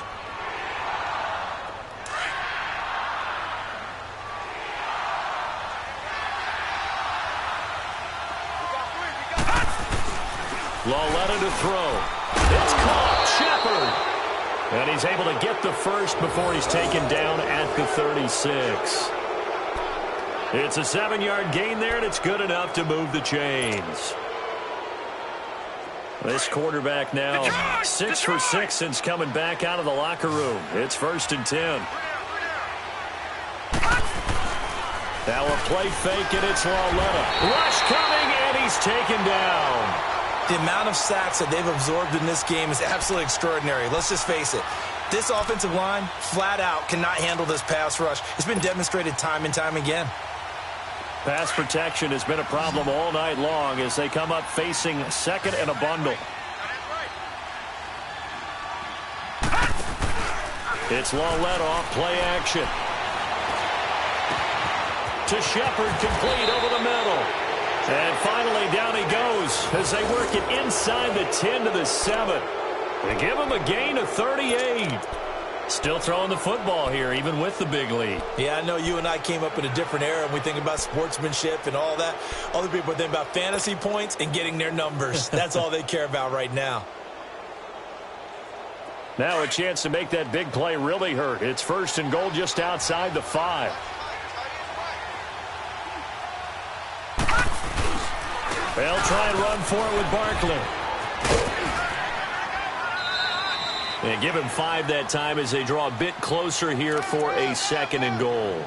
Speaker 2: Lauletta to throw. It's caught. Shepard. And he's able to get the first before he's taken down at the 36. It's a 7-yard gain there, and it's good enough to move the chains. This quarterback now 6 for 6 since coming back out of the locker room. It's 1st and 10. Now a play fake, and it's Lauletta. Rush coming, and he's taken down.
Speaker 3: The amount of sacks that they've absorbed in this game is absolutely extraordinary. Let's just face it. This offensive line, flat out, cannot handle this pass rush. It's been demonstrated time and time again.
Speaker 2: Pass protection has been a problem all night long as they come up facing 2nd and a bundle. It's Lauletta off play action. To Shepard, complete over the middle. And finally down he goes as they work it inside the 10 to the 7. They give him a gain of 38. Still throwing the football here, even with the big lead.
Speaker 3: Yeah, I know you and I came up in a different era, and we think about sportsmanship and all that. Other people think about fantasy points and getting their numbers. That's all they care about right now.
Speaker 2: Now a chance to make that big play really hurt. It's 1st and goal just outside the 5. They'll try and run for it with Barkley. And give him 5 that time as they draw a bit closer here for a 2nd and goal.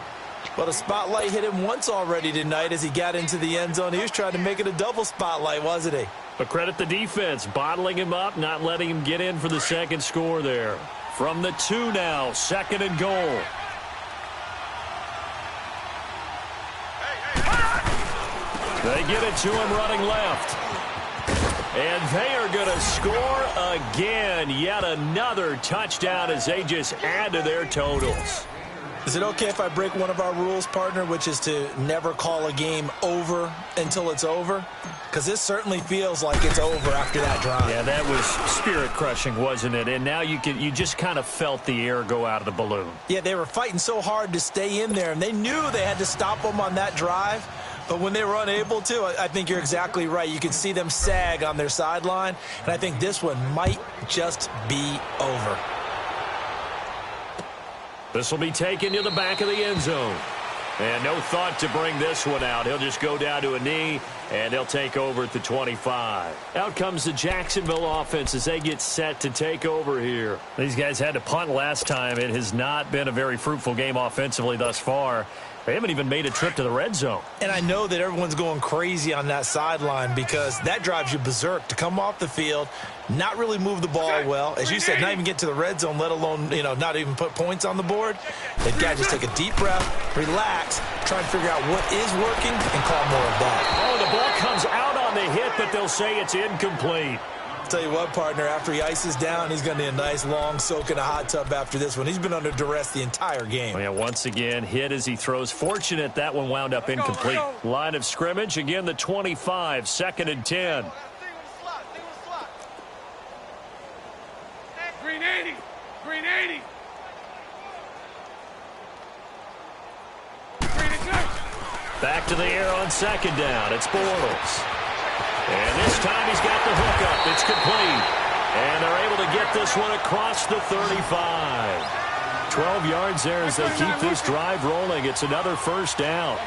Speaker 3: Well, the spotlight hit him once already tonight as he got into the end zone. He was trying to make it a double spotlight, wasn't he?
Speaker 2: But credit the defense, bottling him up, not letting him get in for the 2nd score there. From the 2 now, 2nd and goal. They get it to him running left. And they are going to score again. Yet another touchdown as they just add to their totals.
Speaker 3: Is it okay if I break one of our rules, partner, which is to never call a game over until it's over? Because this certainly feels like it's over after that drive.
Speaker 2: Yeah, that was spirit-crushing, wasn't it? And now you just kind of felt the air go out of the balloon.
Speaker 3: Yeah, they were fighting so hard to stay in there, and they knew they had to stop them on that drive. But when they were unable to, I think you're exactly right. You could see them sag on their sideline, and I think this one might just be over.
Speaker 2: This will be taken to the back of the end zone. And no thought to bring this one out. He'll just go down to a knee, and they'll take over at the 25. Out comes the Jacksonville offense as they get set to take over here. These guys had to punt last time. It has not been a very fruitful game offensively thus far. They haven't even made a trip to the red zone.
Speaker 3: And I know that everyone's going crazy on that sideline because that drives you berserk to come off the field, not really move the ball well. As you said, not even get to the red zone, let alone, not even put points on the board. They've got to just take a deep breath, relax, try and figure out what is working, and call more of that.
Speaker 2: Oh, the ball comes out on the hit, but they'll say it's incomplete.
Speaker 3: Tell you what, partner, after he ices down, he's going to need a nice long soak in a hot tub after this one. He's been under duress the entire game.
Speaker 2: Oh, yeah, once again, hit as he throws. Fortunate that one wound up incomplete. Line of scrimmage, again the 25, 2nd and 10.
Speaker 4: Green 80. Green 80. Green 2.
Speaker 2: Back to the air on 2nd down. It's Bortles. And this time he's got the hook up. It's complete. And they're able to get this one across the 35. 12 yards there as they keep this drive rolling. It's another 1st down.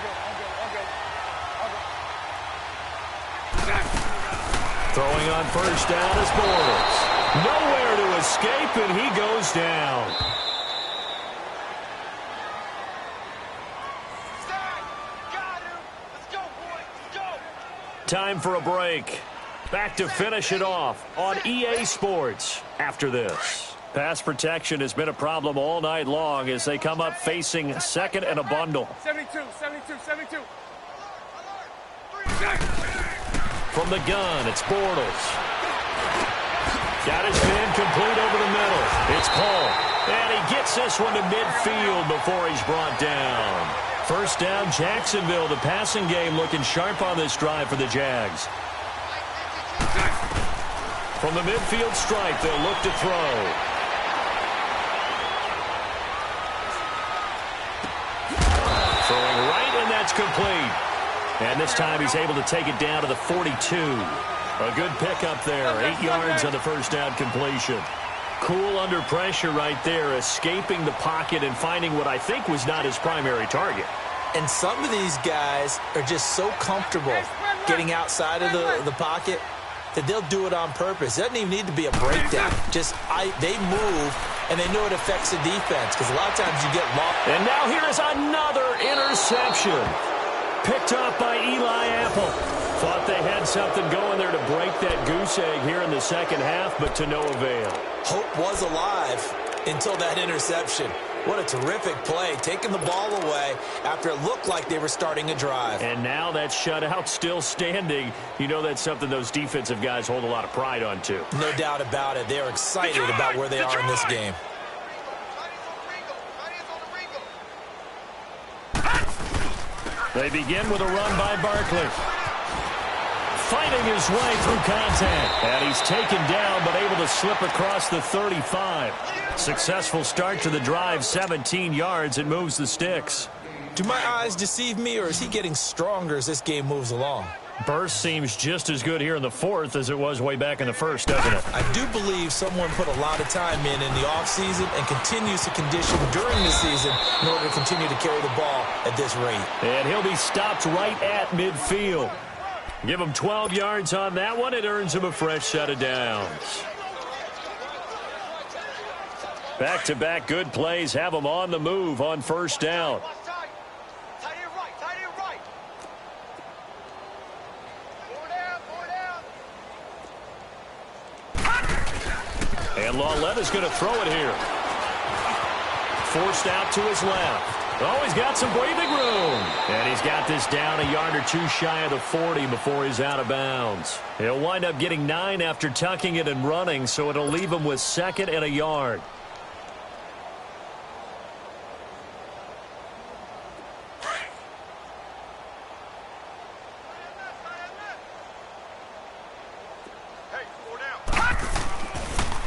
Speaker 2: Throwing on 1st down is Bortles. Nowhere to escape, and he goes down. Time for a break. Back to finish it off on EA Sports after this. Pass protection has been a problem all night long as they come up facing 2nd and a bundle.
Speaker 4: 72, 72, 72.
Speaker 2: From the gun, it's Bortles. Got his man complete over the middle. It's Paul. And he gets this one to midfield before he's brought down. 1st down, Jacksonville. The passing game looking sharp on this drive for the Jags. From the midfield stripe, they'll look to throw. Throwing right, and that's complete. And this time he's able to take it down to the 42. A good pickup there. 8 yards on the 1st down completion. Cool under pressure right there, escaping the pocket and finding what I think was not his primary target.
Speaker 3: And some of these guys are just so comfortable getting outside of the pocket that they'll do it on purpose. It doesn't even need to be a breakdown. They move, and they know it affects the defense because a lot of times you get lost.
Speaker 2: And now here is another interception. Picked up by Eli Apple. Thought they had something going there to break that goose egg here in the 2nd half, but to no avail.
Speaker 3: Hope was alive until that interception. What a terrific play, taking the ball away after it looked like they were starting a drive.
Speaker 2: And now that shutout still standing. You know that's something those defensive guys hold a lot of pride on, too.
Speaker 3: No doubt about it. They are excited about where they are in this game.
Speaker 2: They begin with a run by Barkley. Fighting his way through contact. And he's taken down, but able to slip across the 35. Successful start to the drive, 17 yards, and moves the sticks.
Speaker 3: Do my eyes deceive me, or is he getting stronger as this game moves along?
Speaker 2: Burst seems just as good here in the 4th as it was way back in the 1st, doesn't it?
Speaker 3: I do believe someone put a lot of time in the offseason and continues to condition during the season in order to continue to carry the ball at this rate.
Speaker 2: And he'll be stopped right at midfield. Give him 12 yards on that one. It earns him a fresh set of downs. Back-to-back good plays have them on the move on first down. And Lawletta's going to throw it here. Forced out to his left. Oh, he's got some breathing room. And he's got this down a yard or two shy of the 40 before he's out of bounds. He'll wind up getting 9 after tucking it and running, so it'll leave him with 2nd and a yard.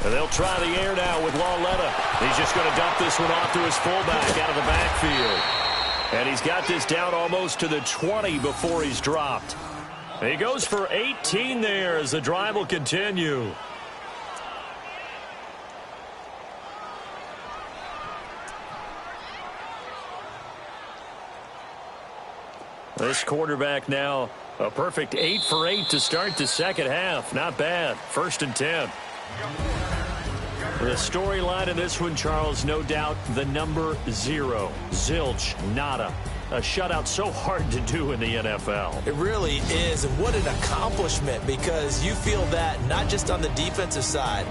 Speaker 2: And they'll try the air now with Lawletta. He's just going to dump this one off to his fullback out of the backfield. And he's got this down almost to the 20 before he's dropped. He goes for 18 there as the drive will continue. This quarterback now a perfect 8 for 8 to start the second half. Not bad. 1st and 10. The storyline in this one, Charles, no doubt the number 0. Zilch, nada. A shutout so hard to do in the NFL.
Speaker 3: It really is, and what an accomplishment, because you feel that not just on the defensive side,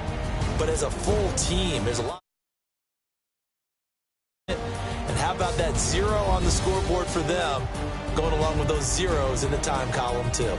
Speaker 3: but as a full team. There's a lot. And how about that 0 on the scoreboard for them, going along with those zeros in the time column, too.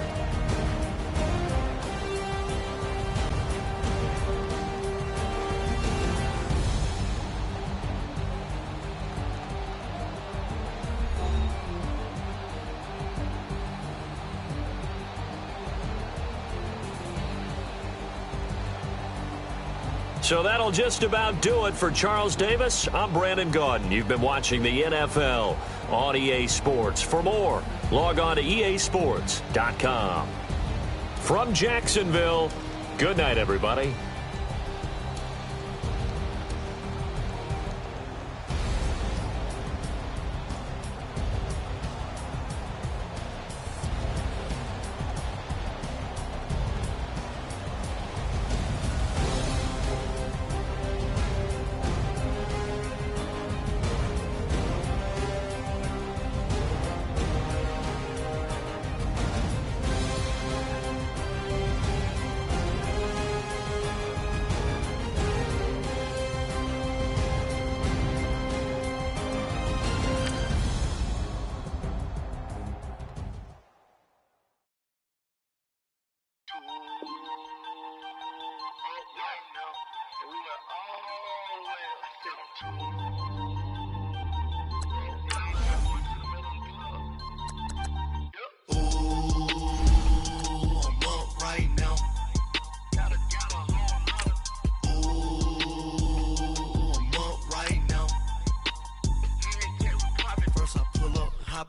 Speaker 2: So that'll just about do it for Charles Davis. I'm Brandon Gaudin. You've been watching the NFL on EA Sports. For more, log on to easports.com. From Jacksonville, good night, everybody.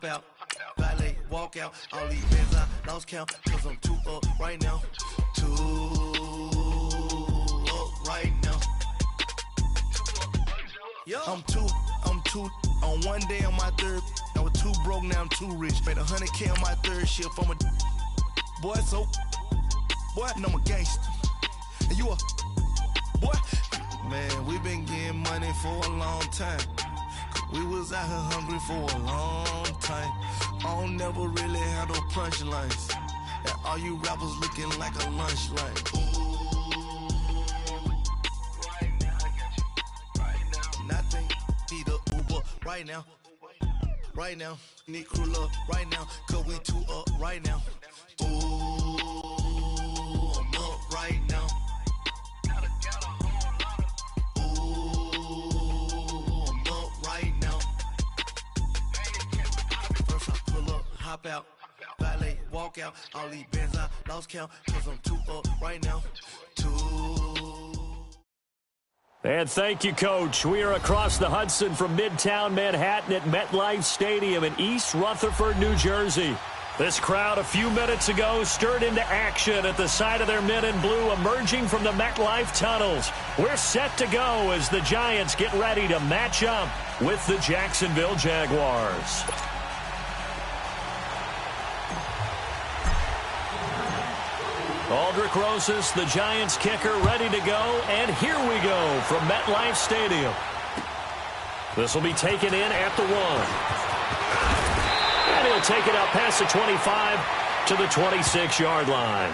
Speaker 5: Out, valet, walk out, all these bands I lost count, cause I'm 2 up right now, 2 up right now. I'm two on one day on my third. I was 2 broke, now I'm 2 rich. Made 100K on my third shift. I'm a boy, so boy, and I'm a gangster. And you a boy, man. We been getting money for a long time. We was out here hungry for a long time. I don't never really have no punchlines. And all you rappers looking like a lunch line. Right now, I got you. Right now. Nothing. Need a Uber right now. Right now. Need crew love right now. Cause we 2 up right now. Ooh, I'm up right now. Hop out, valet, walk out, all these bands I lost count, cause I'm 2 up right now, 2.
Speaker 2: And thank you, Coach. We are across the Hudson from Midtown Manhattan at MetLife Stadium in East Rutherford, New Jersey. This crowd a few minutes ago stirred into action at the side of their men in blue emerging from the MetLife tunnels. We're set to go as the Giants get ready to match up with the Jacksonville Jaguars. Aldrich Rosas, the Giants kicker, ready to go. And here we go from MetLife Stadium. This will be taken in at the 1. And he'll take it up past the 25 to the 26-yard line.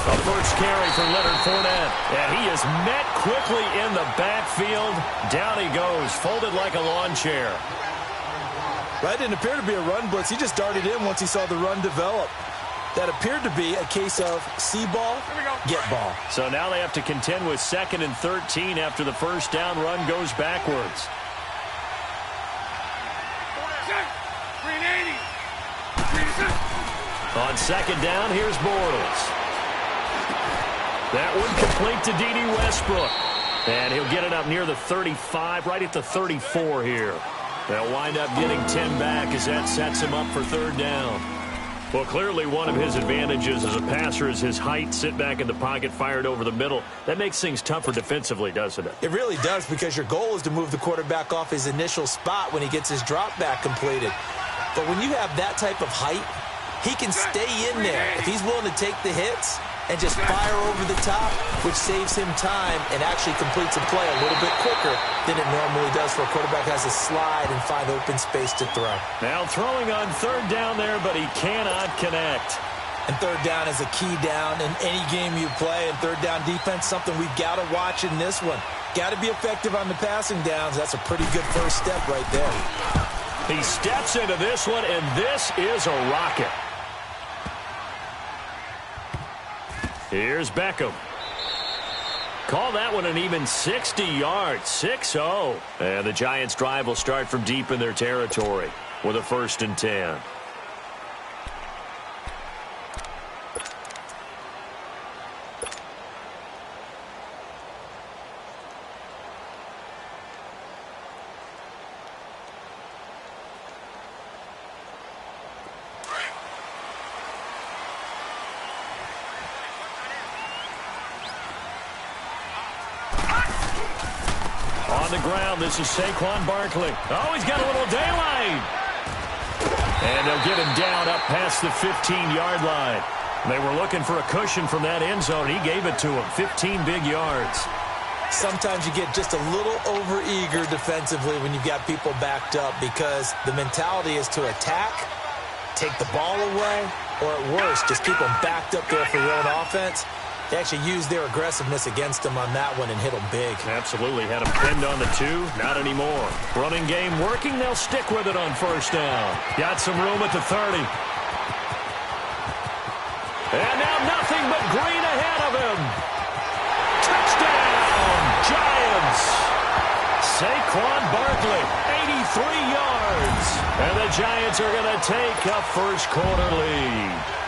Speaker 2: A first carry for Leonard Fournette. And he is met quickly in the backfield. Down he goes, folded like a lawn chair.
Speaker 3: That didn't appear to be a run blitz. He just darted in once he saw the run develop. That appeared to be a case of see ball, get ball.
Speaker 2: So now they have to contend with 2nd and 13 after the first down run goes backwards. On 2nd down, here's Bortles. That one complete to D.D. Westbrook. And he'll get it up near the 35, right at the 34 here. They'll wind up getting 10 back as that sets him up for 3rd down. Well, clearly one of his advantages as a passer is his height. Sit back in the pocket, fired over the middle. That makes things tougher defensively, doesn't it?
Speaker 3: It really does, because your goal is to move the quarterback off his initial spot when he gets his drop back completed. But when you have that type of height, he can stay in there if he's willing to take the hits and just fire over the top, which saves him time and actually completes a play a little bit quicker than it normally does for a quarterback who has to slide and find open space to throw.
Speaker 2: Now throwing on 3rd down there, but he cannot connect.
Speaker 3: And 3rd down is a key down in any game you play. And 3rd down defense, something we've got to watch in this one. Got to be effective on the passing downs. That's a pretty good first step right there.
Speaker 2: He steps into this one, and this is a rocket. Here's Beckham. Call that one an even 60 yards, 6-0. And the Giants' drive will start from deep in their territory with a 1st and 10. On the ground, this is Saquon Barkley. Oh, he's got a little daylight. And they'll get him down up past the 15-yard line. They were looking for a cushion from that end zone. He gave it to him, 15 big yards.
Speaker 3: Sometimes you get just a little over-eager defensively when you've got people backed up, because the mentality is to attack, take the ball away, or at worst, just keep them backed up there for your own offense. They actually used their aggressiveness against him on that one and hit him big.
Speaker 2: Absolutely. Had him pinned on the 2. Not anymore. Running game working. They'll stick with it on 1st down. Got some room at the 30. And now nothing but green ahead of him. Touchdown, Giants. Saquon Barkley, 83 yards. And the Giants are going to take a first-quarter lead.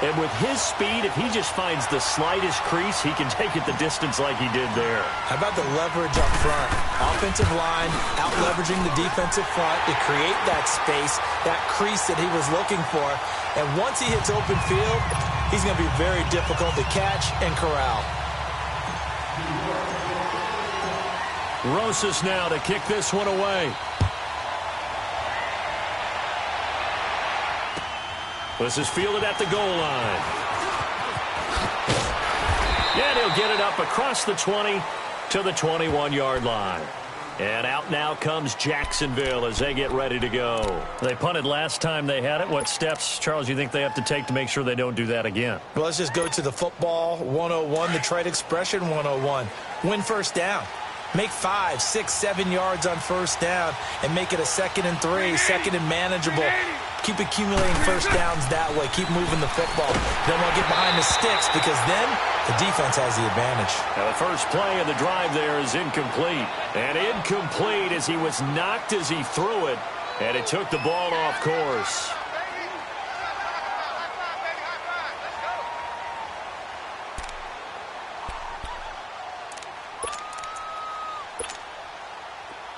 Speaker 2: And with his speed, if he just finds the slightest crease, he can take it the distance like he did there.
Speaker 3: How about the leverage up front? Offensive line out-leveraging the defensive front to create that space, that crease that he was looking for. And once he hits open field, he's going to be very difficult to catch and corral.
Speaker 2: Rosas now to kick this one away. This is fielded at the goal line. And he'll get it up across the 20 to the 21-yard line. And out now comes Jacksonville as they get ready to go. They punted last time they had it. What steps, Charles, you think they have to take to make sure they don't do that again?
Speaker 3: Well, let's just go to the football 101, the trade expression 101. Win 1st down. Make 5, 6, 7 yards on 1st down and make it a 2nd and 3, 2nd and manageable. Keep accumulating 1st downs that way. Keep moving the football. Don't want to get behind the sticks, because then the defense has the advantage.
Speaker 2: Now the first play of the drive there is incomplete. And incomplete as he was knocked as he threw it. And it took the ball off course.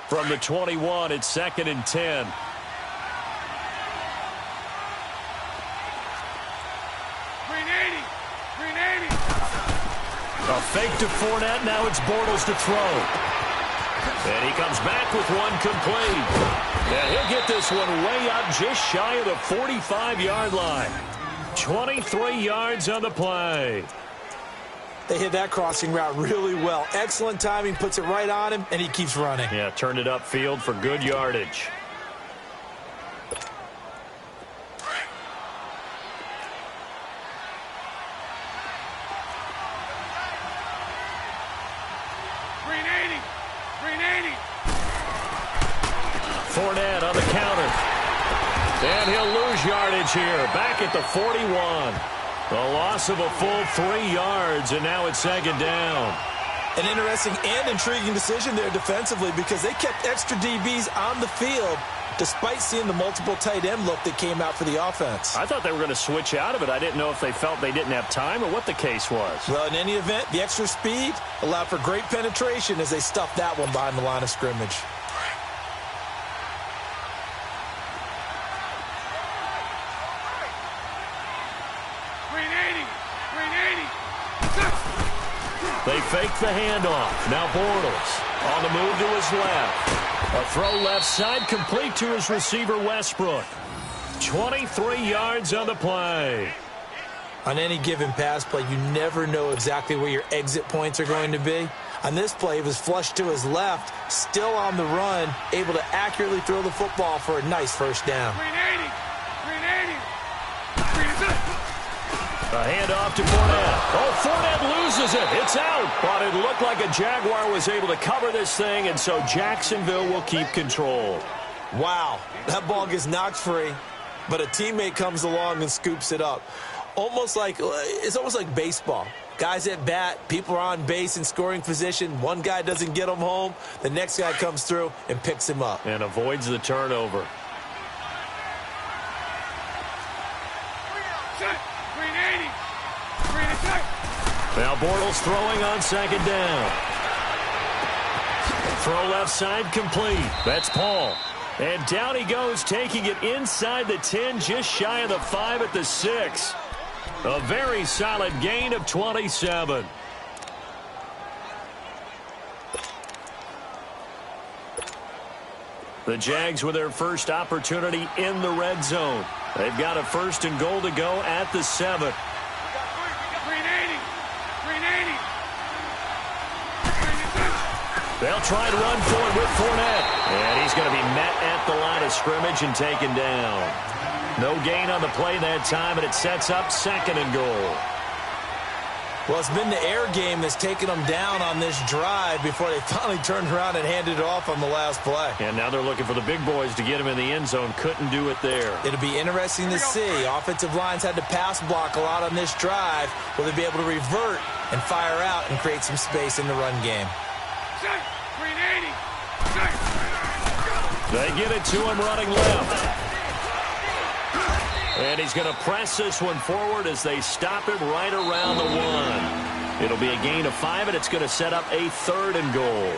Speaker 2: From the 21, it's 2nd and 10. A fake to Fournette. Now it's Bortles to throw. And he comes back with one complete. And he'll get this one way up just shy of the 45-yard line. 23 yards on the play.
Speaker 3: They hit that crossing route really well. Excellent timing, puts it right on him, and he keeps running.
Speaker 2: Yeah, turned it upfield for good yardage. Fournette on the counter. And he'll lose yardage here. Back at the 41. The loss of a full 3 yards, and now it's 2nd down.
Speaker 3: An interesting and intriguing decision there defensively because they kept extra DBs on the field despite seeing the multiple tight end look that came out for the offense.
Speaker 2: I thought they were going to switch out of it. I didn't know if they felt they didn't have time or what the case was.
Speaker 3: Well, in any event, the extra speed allowed for great penetration as they stuffed that one behind the line of scrimmage.
Speaker 2: They fake the handoff. Now Bortles on the move to his left. A throw left side complete to his receiver Westbrook. 23 yards on the play.
Speaker 3: On any given pass play, you never know exactly where your exit points are going to be. On this play, it was flushed to his left, still on the run, able to accurately throw the football for a nice first down.
Speaker 2: A handoff to Fournette. Oh, Fournette loses it. It's out. But it looked like a Jaguar was able to cover this thing, and so Jacksonville will keep control.
Speaker 3: Wow, that ball gets knocked free, but a teammate comes along and scoops it up. It's almost like baseball. Guys at bat, people are on base in scoring position. One guy doesn't get him home. The next guy comes through and picks him up.
Speaker 2: And avoids the turnover. Now Bortles throwing on 2nd down. Throw left side complete. That's Paul. And down he goes, taking it inside the 10, just shy of the 5 at the 6. A very solid gain of 27. The Jags with their first opportunity in the red zone. They've got a 1st and goal to go at the 7. They'll try to run for it with Fournette. And he's going to be met at the line of scrimmage and taken down. No gain on the play that time, and it sets up 2nd and goal.
Speaker 3: Well, it's been the air game that's taken them down on this drive before they finally turned around and handed it off on the last play.
Speaker 2: And now they're looking for the big boys to get him in the end zone. Couldn't do it there.
Speaker 3: It'll be interesting to see. Offensive lines had to pass block a lot on this drive. Will they be able to revert and fire out and create some space in the run game?
Speaker 2: They get it to him running left. And he's going to press this one forward as they stop him right around the 1. It'll be a gain of 5, and it's going to set up a 3rd and goal.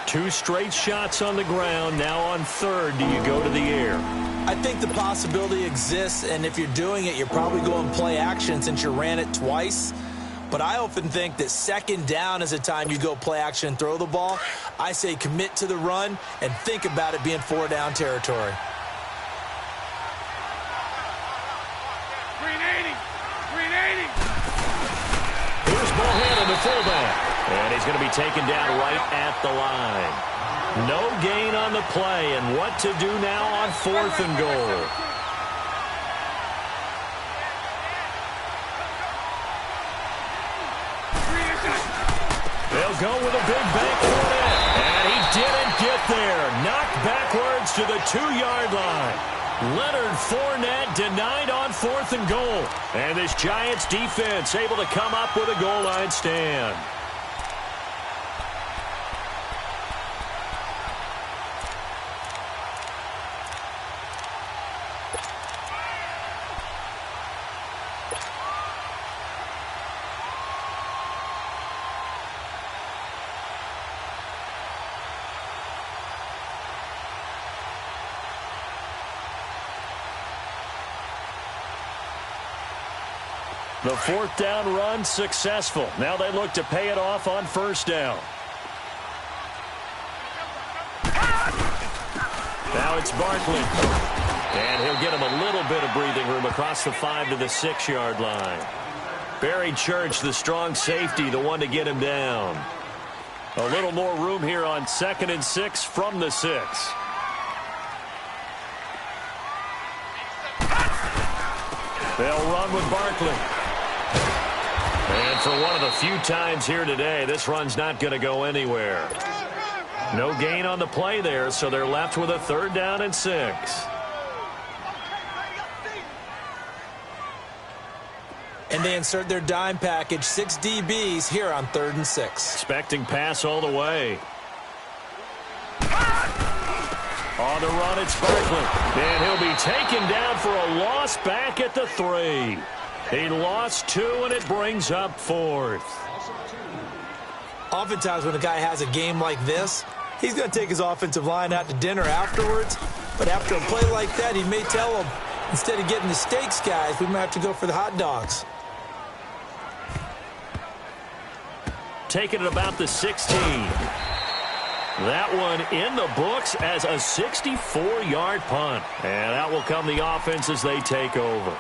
Speaker 2: 2 straight shots on the ground. Now on 3rd, do you go to the air?
Speaker 3: I think the possibility exists, and if you're doing it, you're probably going play action since you ran it twice. But I often think that 2nd down is a time you go play action and throw the ball. I say commit to the run and think about it being 4-down territory.
Speaker 2: Here's Bohannon, the fullback. And he's going to be taken down right at the line. No gain on the play, and what to do now on 4th and goal. They'll go with a big bank for it. And he didn't get there. Knocked backwards to the 2-yard line. Leonard Fournette denied on 4th and goal. And this Giants defense able to come up with a goal line stand. The fourth down run successful. Now they look to pay it off on first down. Now it's Barkley. And he'll get him a little bit of breathing room across the 5 to the 6-yard line. Barry Church, the strong safety, the one to get him down. A little more room here on 2nd and 6 from the 6. They'll run with Barkley. And for one of the few times here today, this run's not going to go anywhere. No gain on the play there, so they're left with a 3rd down and 6.
Speaker 3: And they insert their dime package, 6 DBs here on 3rd and 6.
Speaker 2: Expecting pass all the way. On the run, it's Barkley. And he'll be taken down for a loss back at the 3. He lost 2, and it brings up 4th.
Speaker 3: Oftentimes when a guy has a game like this, he's going to take his offensive line out to dinner afterwards. But after a play like that, he may tell them, instead of getting the steaks, guys, we might have to go for the hot dogs.
Speaker 2: Taking it about the 16. That one in the books as a 64-yard punt. And that will come the offense as they take over.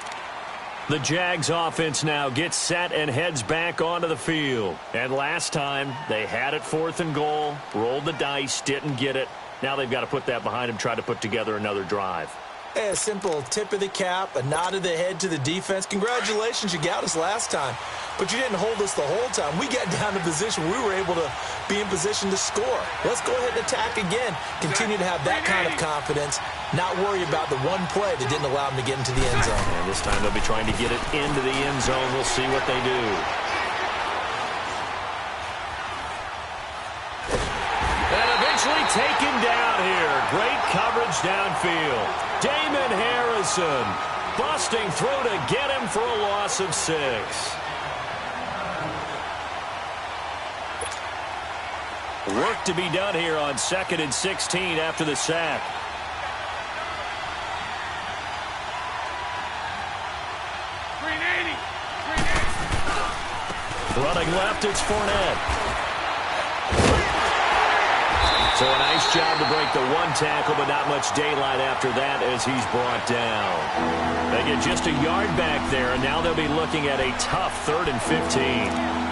Speaker 2: The Jags offense now gets set and heads back onto the field. And last time, they had it 4th and goal, rolled the dice, didn't get it. Now they've got to put that behind them, try to put together another drive.
Speaker 3: Hey, a simple tip of the cap, a nod of the head to the defense. Congratulations, you got us last time. But you didn't hold us the whole time. We got down to position. We were able to be in position to score. Let's go ahead and attack again. Continue to have that kind of confidence. Not worry about the one play that didn't allow them to get into the end zone.
Speaker 2: And this time they'll be trying to get it into the end zone. We'll see what they do. And eventually taken down here. Great coverage downfield. Damon Harrison busting through to get him for a loss of 6. Work to be done here on 2nd and 16 after the sack. Running left, it's Fournette. So a nice job to break the 1 tackle, but not much daylight after that as he's brought down. They get just a yard back there, and now they'll be looking at a tough 3rd and 15.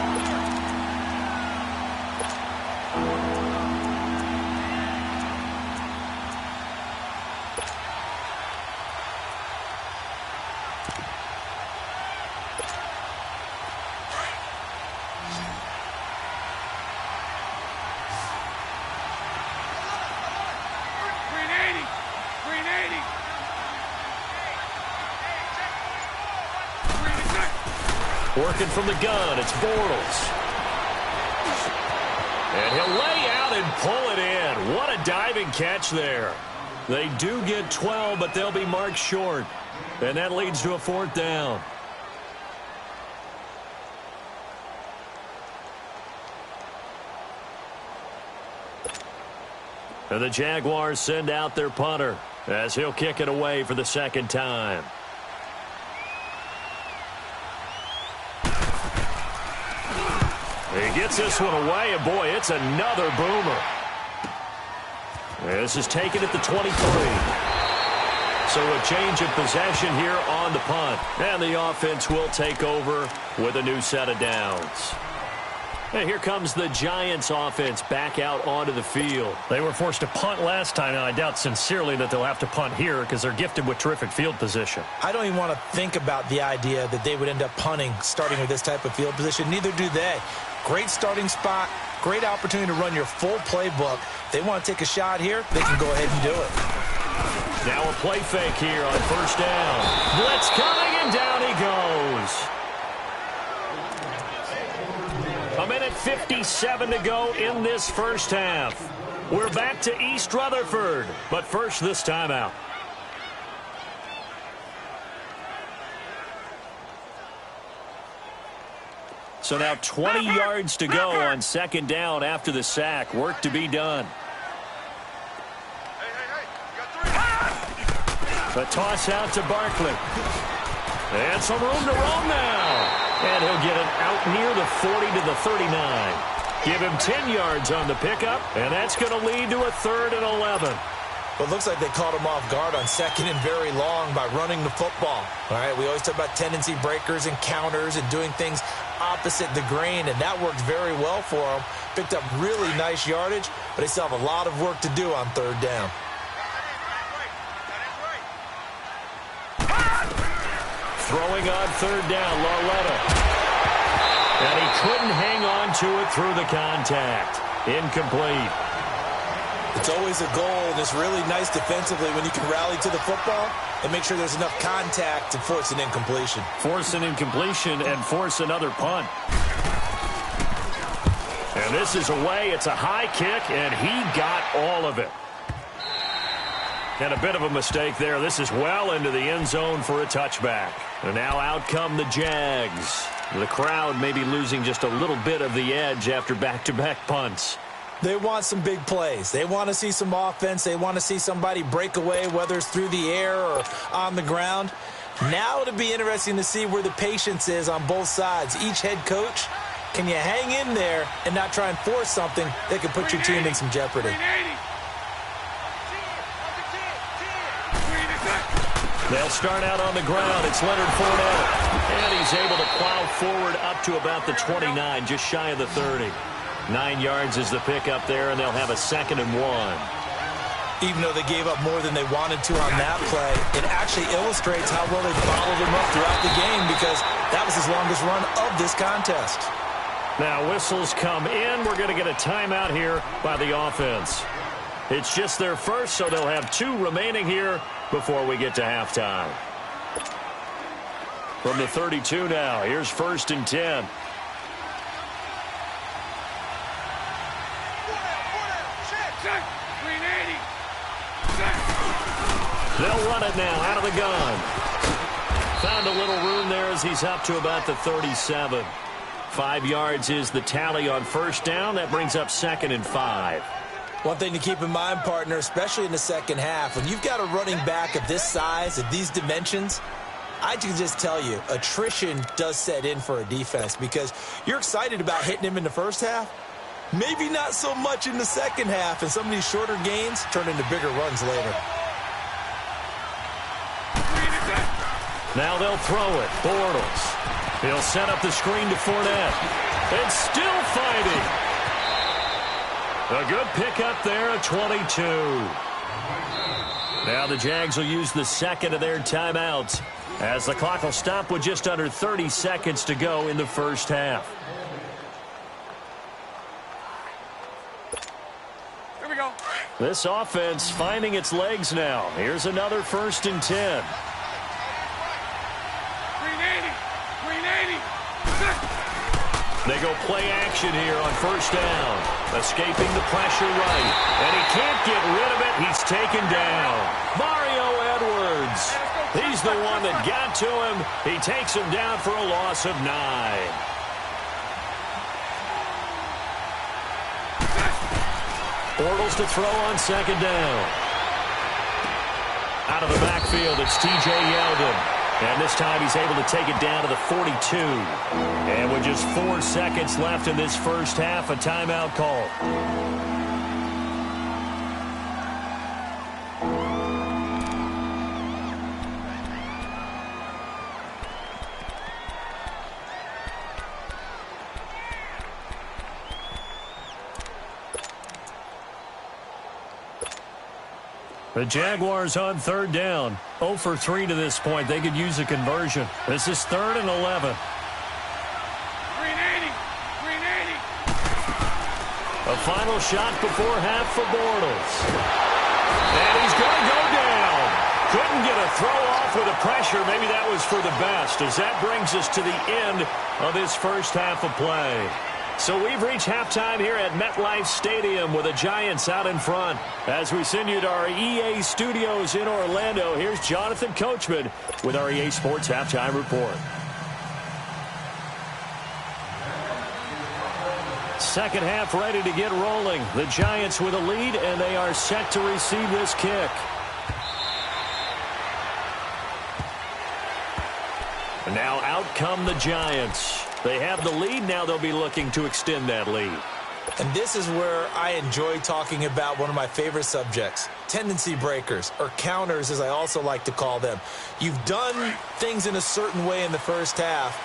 Speaker 2: Working from the gun, it's Bortles. And he'll lay out and pull it in. What a diving catch there. They do get 12, but they'll be marked short. And that leads to a 4th down. And the Jaguars send out their punter as he'll kick it away for the 2nd time. He gets this one away, and boy, it's another boomer. This is taken at the 23. So a change of possession here on the punt. And the offense will take over with a new set of downs. And here comes the Giants offense back out onto the field.
Speaker 6: They were forced to punt last time, and I doubt sincerely that they'll have to punt here because they're gifted with terrific field position.
Speaker 3: I don't even want to think about the idea that they would end up punting starting with this type of field position. Neither do they. Great starting spot, great opportunity to run your full playbook. They want to take a shot here, they can go ahead and do it.
Speaker 2: Now a play fake here on 1st down. Blitz coming, and down he goes. A minute 57 to go in this first half. We're back to East Rutherford, but first this timeout. So now 20 yards to go on 2nd down after the sack. Work to be done. The toss out to Barkley. And some room to roam now.
Speaker 6: And he'll get it out near the 40 to the 39. Give him 10 yards on the pickup, and that's going to lead to a 3rd and 11.
Speaker 3: Well, it looks like they caught him off guard on 2nd and very long by running the football. All right, we always talk about tendency breakers and counters and doing things opposite the grain, and that worked very well for them. Picked up really nice yardage, but they still have a lot of work to do on 3rd down.
Speaker 6: Throwing on 3rd down, Lauletta. And he couldn't hang on to it through the contact. Incomplete.
Speaker 3: It's always a goal, and it's really nice defensively when you can rally to the football and make sure there's enough contact to force an incompletion.
Speaker 6: Force an incompletion and force another punt. And this is away. It's a high kick, and he got all of it. And a bit of a mistake there. This is well into the end zone for a touchback. And now out come the Jags. The crowd may be losing just a little bit of the edge after back-to-back punts.
Speaker 3: They want some big plays. They want to see some offense. They want to see somebody break away, whether it's through the air or on the ground. Now it'll be interesting to see where the patience is on both sides. Each head coach, can you hang in there and not try and force something that could put your team in some jeopardy?
Speaker 6: They'll start out on the ground. It's Leonard Fournette. And he's able to plow forward up to about the 29, just shy of the 30. 9 yards is the pickup there, and they'll have a 2nd and 1.
Speaker 3: Even though they gave up more than they wanted to on that play, it actually illustrates how well they followed him up throughout the game, because that was his longest run of this contest.
Speaker 6: Now whistles come in. We're going to get a timeout here by the offense. It's just their first, so they'll have 2 remaining here before we get to halftime. From the 32 now, here's 1st and 10. They'll run it now out of the gun. Found a little room there as he's up to about the 37. 5 yards is the tally on 1st down. That brings up 2nd and 5.
Speaker 3: One thing to keep in mind, partner, especially in the second half, when you've got a running back of this size, of these dimensions, I can just tell you, attrition does set in for a defense, because you're excited about hitting him in the first half. Maybe not so much in the second half, and some of these shorter gains turn into bigger runs later.
Speaker 6: Now they'll throw it. Bortles. He'll set up the screen to Fournette. And still fighting. A good pickup there at 22. Now the Jags will use the 2nd of their timeouts, as the clock will stop with just under 30 seconds to go in the first half.
Speaker 4: Here we go.
Speaker 6: This offense finding its legs now. Here's another 1st and 10.
Speaker 4: 380.
Speaker 6: They go play action here on 1st down. Escaping the pressure right. And he can't get rid of it. He's taken down. Mario Edwards. He's the one that got to him. He takes him down for a loss of 9. Bortles to throw on 2nd down. Out of the backfield, it's T.J. Yeldon. And this time he's able to take it down to the 42. And with just 4 seconds left in this first half, a timeout call. The Jaguars on 3rd down. 0 for 3 to this point. They could use a conversion. This is 3rd and 11.
Speaker 4: 380.
Speaker 6: A final shot before half for Bortles. And he's going to go down. Couldn't get a throw off with the pressure. Maybe that was for the best, as that brings us to the end of this first half of play. So we've reached halftime here at MetLife Stadium with the Giants out in front. As we send you to our EA studios in Orlando, here's Jonathan Coachman with our EA Sports Halftime Report. Second half ready to get rolling. The Giants with a lead, and they are set to receive this kick. And now out come the Giants.
Speaker 2: They have the lead. Now they'll be looking to extend that lead.
Speaker 3: And this is where I enjoy talking about one of my favorite subjects, tendency breakers, or counters as I also like to call them. You've done things in a certain way in the first half,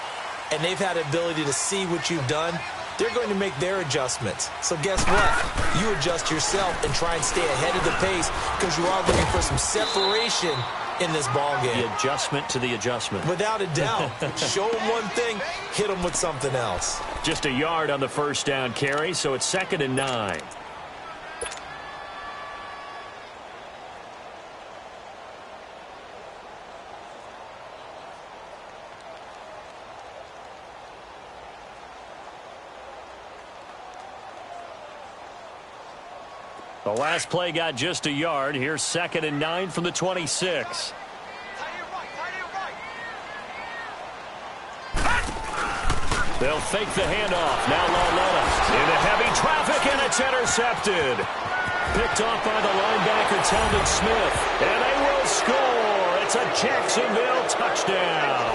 Speaker 3: and they've had the ability to see what you've done. They're going to make their adjustments. So guess what? You adjust yourself and try and stay ahead of the pace because you are looking for some separation in this ball game.
Speaker 2: The adjustment to the adjustment.
Speaker 3: Without a doubt. Show them one thing, hit them with something else.
Speaker 2: Just a yard on the first down carry, so it's 2nd and 9. The last play got just a yard. Here's 2nd and 9 from the 26. They'll fake the handoff. Now Lauletta into heavy traffic, and it's intercepted. Picked off by the linebacker, Talmud Smith. And they will score. It's a Jacksonville touchdown.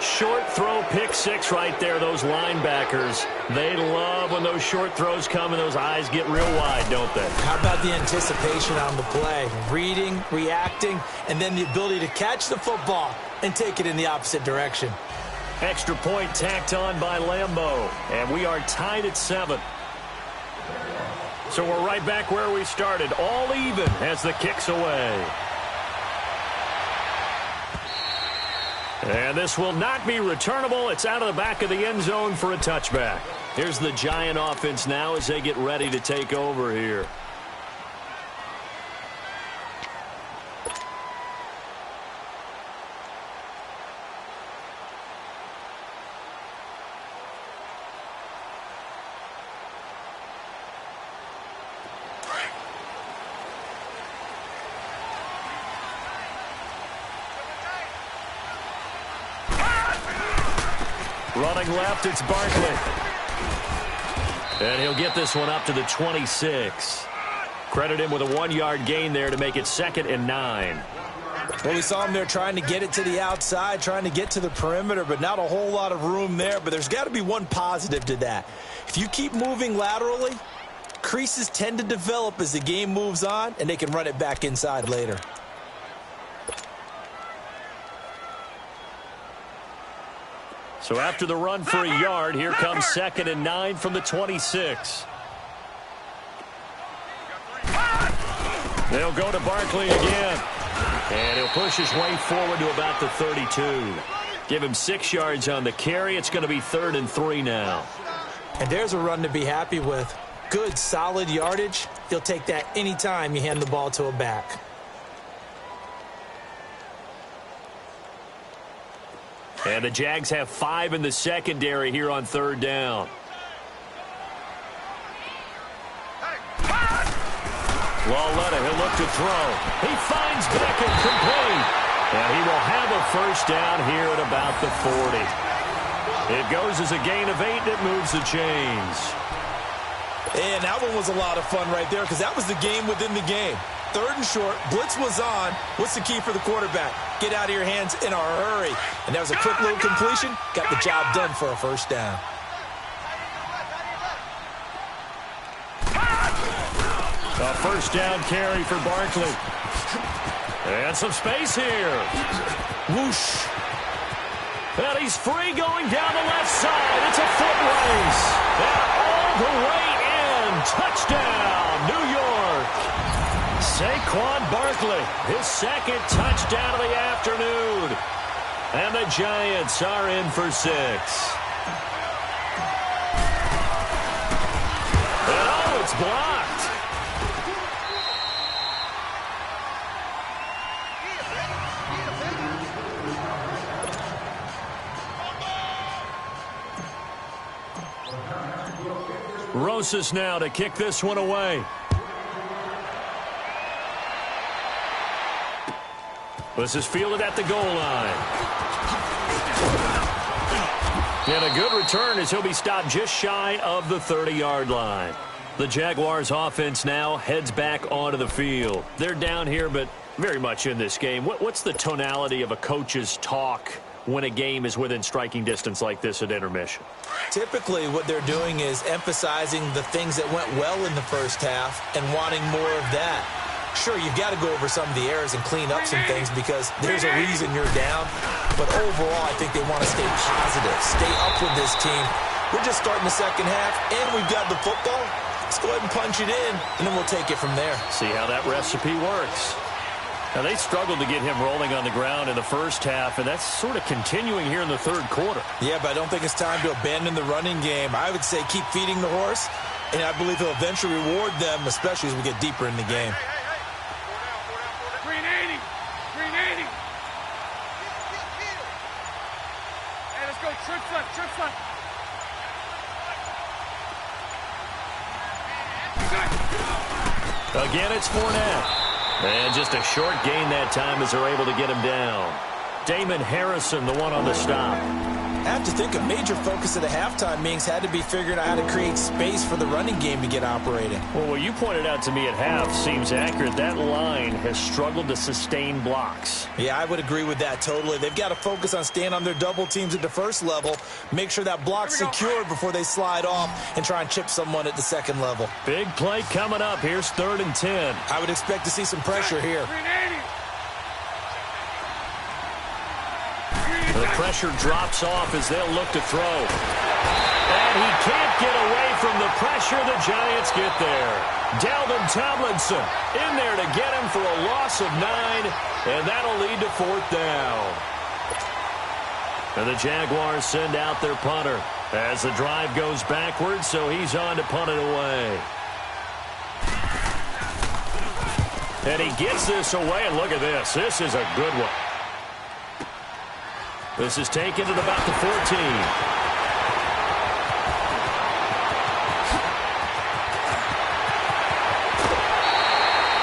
Speaker 2: Short throw, pick six right there. Those linebackers, they love when those short throws come and those eyes get real wide, don't they?
Speaker 3: How about the anticipation on the play? Reading, reacting, and then the ability to catch the football and take it in the opposite direction.
Speaker 2: Extra point tacked on by Lambeau, and we are tied at 7. So we're right back where we started, all even as the kick's away. And this will not be returnable. It's out of the back of the end zone for a touchback. Here's the Giant offense now as they get ready to take over here. Running left, it's Barkley. And he'll get this one up to the 26. Credit him with a 1-yard gain there to make it 2nd and 9.
Speaker 3: Well, we saw him there trying to get it to the outside, trying to get to the perimeter, but not a whole lot of room there. But there's got to be one positive to that. If you keep moving laterally, creases tend to develop as the game moves on, and they can run it back inside later.
Speaker 2: So after the run for a yard, here comes 2nd and 9 from the 26. They'll go to Barkley again. And he'll push his way forward to about the 32. Give him 6 yards on the carry. It's going to be 3rd and 3 now.
Speaker 3: And there's a run to be happy with. Good, solid yardage. You'll take that anytime you hand the ball to a back.
Speaker 2: And the Jags have 5 in the secondary here on 3rd down. Lauletta, he'll look to throw. He finds Beckett complete. And he will have a first down here at about the 40. It goes as a gain of 8, and it moves the chains.
Speaker 3: And that one was a lot of fun right there because that was the game within the game. 3rd and short, blitz was on. What's the key for the quarterback? Get out of your hands in a hurry. And that was a quick little completion. Got the job done for a first down.
Speaker 2: A first down carry for Barkley. And some space here. Whoosh. And he's free going down the left side. It's a foot race. And all the way in. Touchdown, New York. Saquon Barkley, his 2nd touchdown of the afternoon. And the Giants are in for 6. And oh, it's blocked. Rosas now to kick this one away. This is fielded at the goal line. And a good return as he'll be stopped just shy of the 30-yard line. The Jaguars offense now heads back onto the field. They're down here, but very much in this game. What's the tonality of a coach's talk when a game is within striking distance like this at intermission?
Speaker 3: Typically, what they're doing is emphasizing the things that went well in the first half and wanting more of that. Sure, you've got to go over some of the errors and clean up some things because there's a reason you're down. But overall, I think they want to stay positive, stay up with this team. We're just starting the second half, and we've got the football. Let's go ahead and punch it in, and then we'll take it from there.
Speaker 2: See how that recipe works. Now, they struggled to get him rolling on the ground in the first half, and that's sort of continuing here in the third quarter.
Speaker 3: Yeah, but I don't think it's time to abandon the running game. I would say keep feeding the horse, and I believe he'll eventually reward them, especially as we get deeper in the game.
Speaker 4: Green 80. Green 80. Hey, let's go. Trips left. Trips left.
Speaker 2: Again, it's Fournette. And just a short gain that time as they're able to get him down. Damon Harrison, the one on the stop.
Speaker 3: I have to think a major focus of the halftime meetings had to be figuring out how to create space for the running game to get operating.
Speaker 2: Well, what you pointed out to me at half seems accurate. That line has struggled to sustain blocks.
Speaker 3: Yeah, I would agree with that totally. They've got to focus on staying on their double teams at the first level, make sure that block's secured before they slide off and try and chip someone at the second level.
Speaker 2: Big play coming up. Here's 3rd and 10.
Speaker 3: I would expect to see some pressure here.
Speaker 2: The pressure drops off as they'll look to throw. And he can't get away from the pressure. The Giants get there. Dalvin Tomlinson in there to get him for a loss of 9, and that'll lead to 4th down. And the Jaguars send out their punter as the drive goes backwards, so he's on to punt it away. And he gets this away, and look at this. This is a good one. This is taken at about the 14.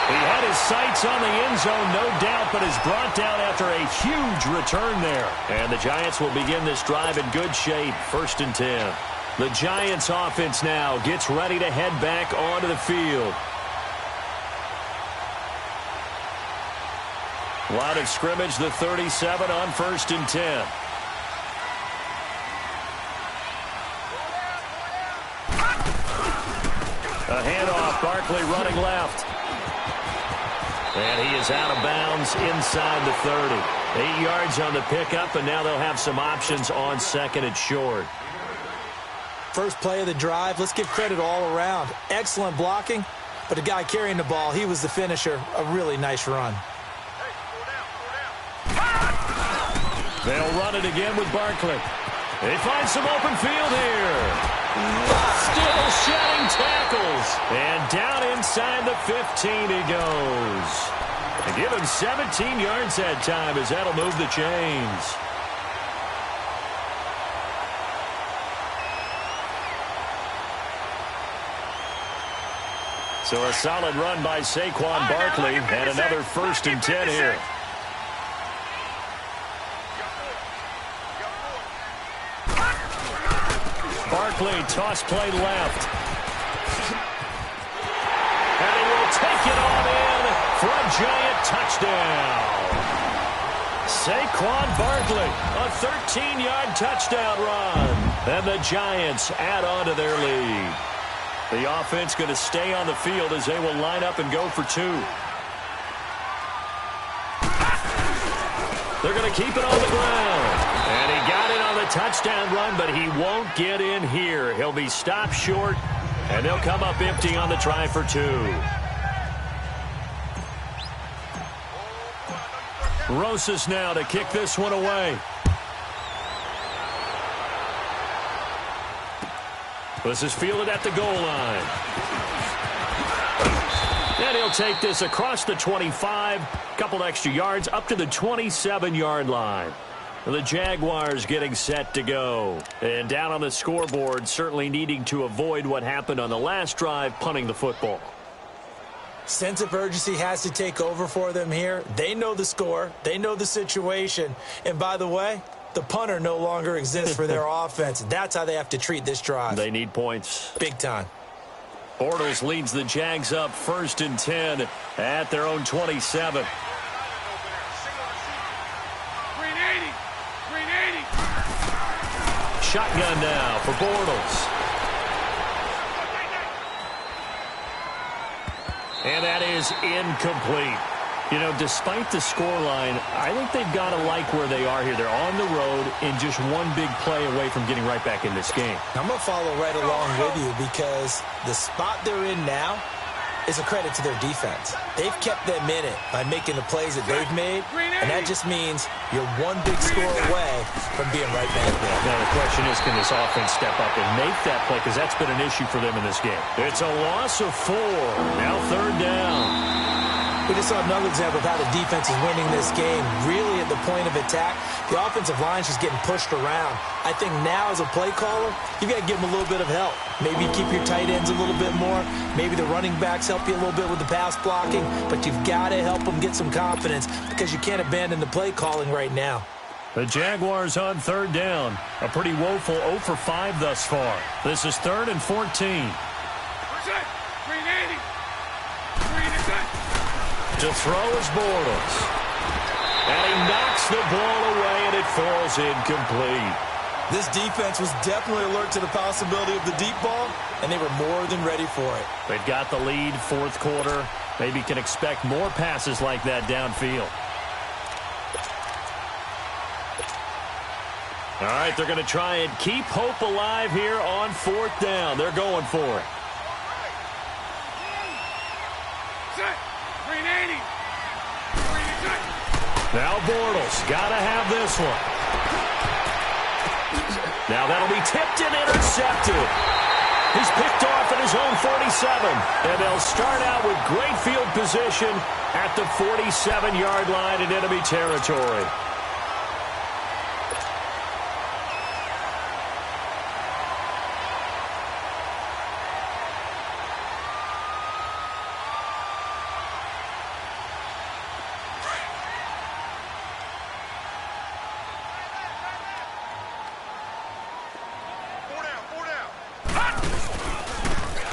Speaker 2: He had his sights on the end zone, no doubt, but is brought down after a huge return there. And the Giants will begin this drive in good shape, 1st and 10. The Giants offense now gets ready to head back onto the field. Line of scrimmage, the 37 on 1st and 10. A handoff, Barkley running left. And he is out of bounds inside the 30. 8 yards on the pickup, and now they'll have some options on 2nd and short.
Speaker 3: First play of the drive, let's give credit all around. Excellent blocking, but the guy carrying the ball, he was the finisher. A really nice run.
Speaker 2: They'll run it again with Barkley. They find some open field here. Still shedding tackles. And down inside the 15 he goes. And give him 17 yards that time as that'll move the chains. So a solid run by Saquon Barkley and another 1st and 10 here. Barkley, toss play left. And he will take it on in for a Giant touchdown. Saquon Barkley, a 13-yard touchdown run. And the Giants add on to their lead. The offense going to stay on the field as they will line up and go for 2. They're going to keep it on the ground. And he got it on the touchdown run, but he won't get in here. He'll be stopped short, and they'll come up empty on the try for 2. Rosas now to kick this one away. This is fielded at the goal line. And he'll take this across the 25, couple extra yards up to the 27-yard line. The Jaguars getting set to go. And down on the scoreboard, certainly needing to avoid what happened on the last drive, punting the football.
Speaker 3: Sense of urgency has to take over for them here. They know the score. They know the situation. And by the way, the punter no longer exists for their offense. That's how they have to treat this drive.
Speaker 2: They need points.
Speaker 3: Big time.
Speaker 2: Bortles leads the Jags up 1st and 10 at their own 27.
Speaker 4: Green 80. Green
Speaker 2: shotgun now for Bortles. And that is incomplete. You know, despite the scoreline, I think they've got to like where they are here. They're on the road and just one big play away from getting right back in this game.
Speaker 3: I'm going to follow right along with you because the spot they're in now is a credit to their defense. They've kept them in it by making the plays that they've made, and that just means you're one big score away from being right back there.
Speaker 2: Now the question is, can this offense step up and make that play? Because that's been an issue for them in this game. It's a loss of 4. Now 3rd down.
Speaker 3: We just saw another example of how the defense is winning this game. Really at the point of attack, the offensive line's just getting pushed around. I think now as a play caller, you got to give them a little bit of help. Maybe keep your tight ends a little bit more. Maybe the running backs help you a little bit with the pass blocking. But you've got to help them get some confidence because you can't abandon the play calling right now.
Speaker 2: The Jaguars on 3rd down. A pretty woeful 0 for 5 thus far. This is 3rd and 14. To throw is Bortles. And he knocks the ball away, and it falls incomplete.
Speaker 3: This defense was definitely alert to the possibility of the deep ball, and they were more than ready for it.
Speaker 2: They've got the lead, 4th quarter. Maybe can expect more passes like that downfield. All right, they're going to try and keep hope alive here on 4th down. They're going for it. Now Bortles, got to have this one. Now that'll be tipped and intercepted. He's picked off at his own 47. And they'll start out with great field position at the 47-yard line in enemy territory.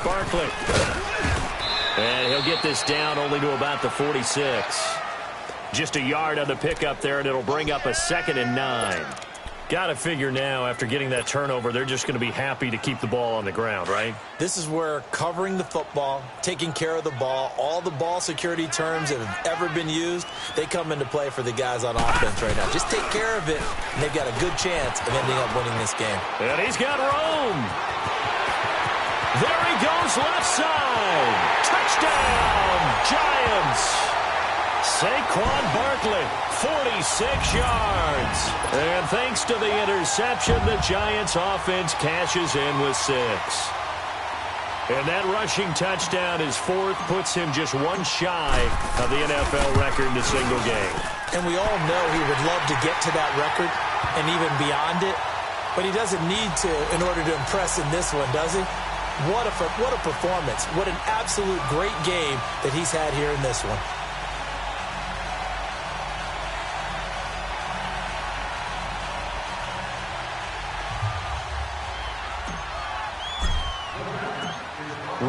Speaker 2: Barkley. And he'll get this down only to about the 46. Just a yard on the pickup there, and it'll bring up a 2nd and 9. Got to figure now, after getting that turnover, they're just going to be happy to keep the ball on the ground, right?
Speaker 3: This is where covering the football, taking care of the ball, all the ball security terms that have ever been used, they come into play for the guys on offense right now. Just take care of it, and they've got a good chance of ending up winning this game.
Speaker 2: And he's got Rome. There he goes, left side. Touchdown, Giants. Saquon Barkley, 46 yards. And thanks to the interception, the Giants offense cashes in with 6. And that rushing touchdown, his 4th, puts him just one shy of the NFL record in a single game.
Speaker 3: And we all know he would love to get to that record and even beyond it. But he doesn't need to in order to impress in this one, does he? What a performance. What an absolute great game that he's had here in this one.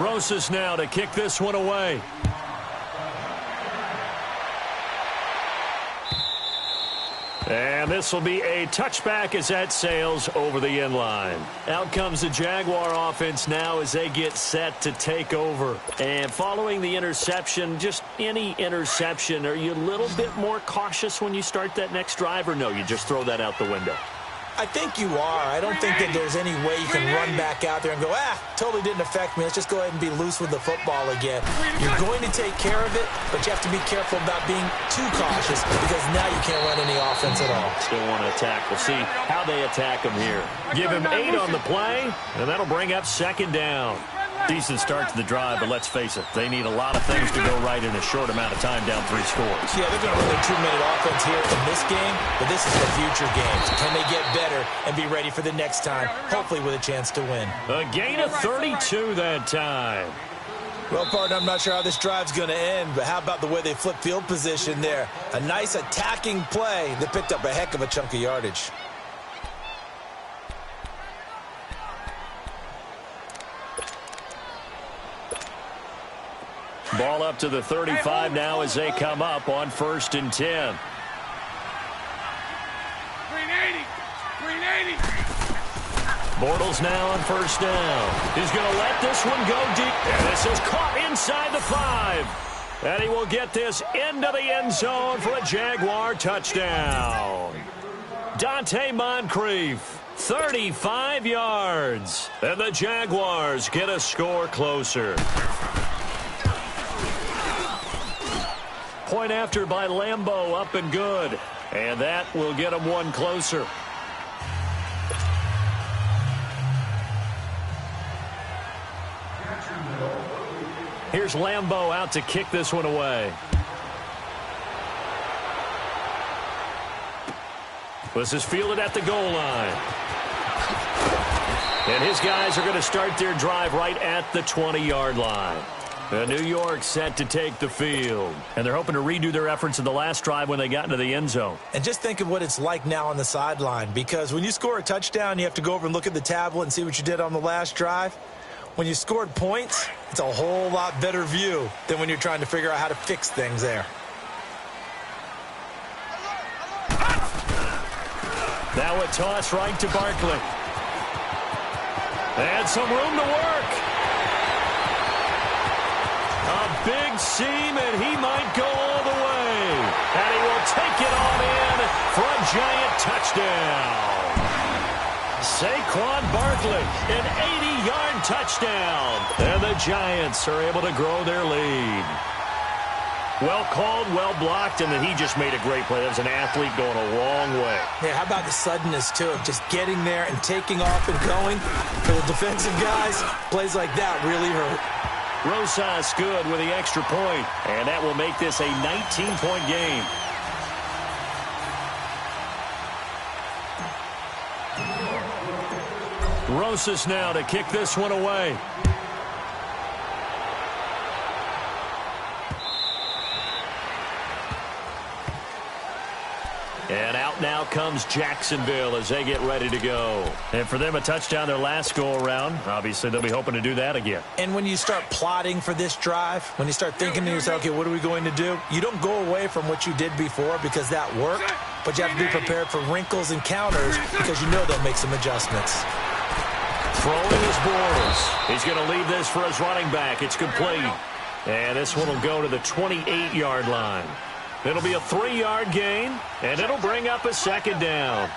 Speaker 2: Rosas now to kick this one away. And this will be a touchback as that sails over the end line. Out comes the Jaguar offense now as they get set to take over. And following the interception, just any interception, are you a little bit more cautious when you start that next drive, or no, you just throw that out the window?
Speaker 3: I think you are. I don't think that there's any way you can run back out there and go, totally didn't affect me. Let's just go ahead and be loose with the football again. You're going to take care of it, but you have to be careful about being too cautious because now you can't run any offense at all.
Speaker 2: Still want to attack. We'll see how they attack him here. Give him 8 on the play, and that'll bring up 2nd down. Decent start to the drive, but let's face it, they need a lot of things to go right in a short amount of time, down 3 scores.
Speaker 3: Yeah, they're going to run their 2-minute offense here in this game, but this is for future games. Can they get better and be ready for the next time, hopefully with a chance to win?
Speaker 2: A gain of 32 that time.
Speaker 3: Well, partner, I'm not sure how this drive's going to end, but how about the way they flip field position there? A nice attacking play that picked up a heck of a chunk of yardage.
Speaker 2: Ball up to the 35 now as they come up on 1st and 10.
Speaker 4: 380.
Speaker 2: Bortles now on first down. He's going to let this one go deep. And this is caught inside the 5. And he will get this into the end zone for a Jaguar touchdown. Dante Moncrief. 35 yards. And the Jaguars get a score closer. Point after by Lambeau, up and good. And that will get them one closer. Here's Lambeau out to kick this one away. This is fielded at the goal line. And his guys are going to start their drive right at the 20-yard line. New York set to take the field. And they're hoping to redo their efforts in the last drive when they got into the end zone.
Speaker 3: And just think of what it's like now on the sideline, because when you score a touchdown, you have to go over and look at the tablet and see what you did on the last drive. When you scored points, it's a whole lot better view than when you're trying to figure out how to fix things there.
Speaker 2: Now a toss right to Barkley. And some room to work. A big seam, and he might go all the way. And he will take it on in for a giant touchdown. Saquon Barkley, an 80-yard touchdown. And the Giants are able to grow their lead. Well called, well blocked, and then he just made a great play. That was an athlete going a long way.
Speaker 3: Yeah, how about the suddenness, too, of just getting there and taking off and going? For the defensive guys, plays like that really hurt.
Speaker 2: Rosas good with the extra point, and that will make this a 19-point game. Rosas now to kick this one away. And out now comes Jacksonville as they get ready to go. And for them, a touchdown their last go-around. Obviously, they'll be hoping to do that again.
Speaker 3: And when you start plotting for this drive, when you start thinking to yourself, okay, what are we going to do? You don't go away from what you did before because that worked, but you have to be prepared for wrinkles and counters because you know they'll make some adjustments.
Speaker 2: Throwing is Bortles. He's going to leave this for his running back. It's complete. And this one will go to the 28-yard line. It'll be a 3-yard gain, and it'll bring up a second down.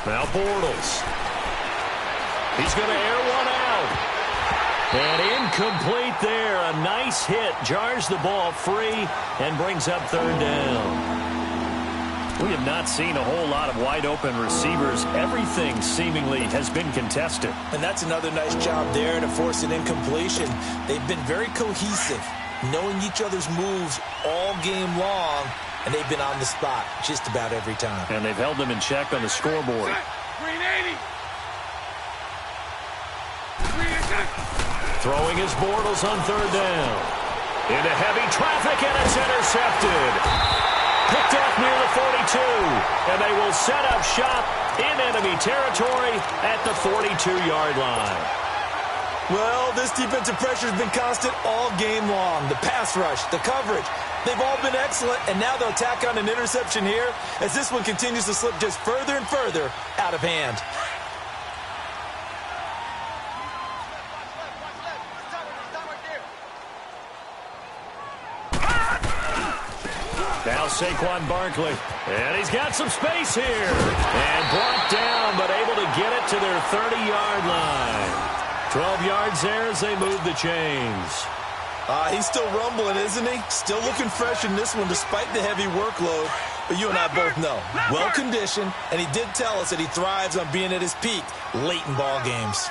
Speaker 2: Now Bortles. He's going to air one out. And incomplete there. A nice hit. Jars the ball free and brings up third down. We have not seen a whole lot of wide-open receivers. Everything seemingly has been contested.
Speaker 3: And that's another nice job there to force an incompletion. They've been very cohesive, knowing each other's moves all game long, and they've been on the spot just about every time.
Speaker 2: And they've held them in check on the scoreboard.
Speaker 4: Green 80.
Speaker 2: Throwing his Bortles on third down. Into heavy traffic, and it's intercepted. Picked off near the 42, and they will set up shop in enemy territory at the 42-yard line.
Speaker 3: Well, this defensive pressure has been constant all game long. The pass rush, the coverage, they've all been excellent, and now they'll tack on an interception here as this one continues to slip just further and further out of hand.
Speaker 2: Now Saquon Barkley, and he's got some space here. And brought down, but able to get it to their 30-yard line. 12 yards there as they move the chains.
Speaker 3: He's still rumbling, isn't he? Still looking fresh in this one despite the heavy workload. But you and I both know, well-conditioned, and he did tell us that he thrives on being at his peak late in ball games.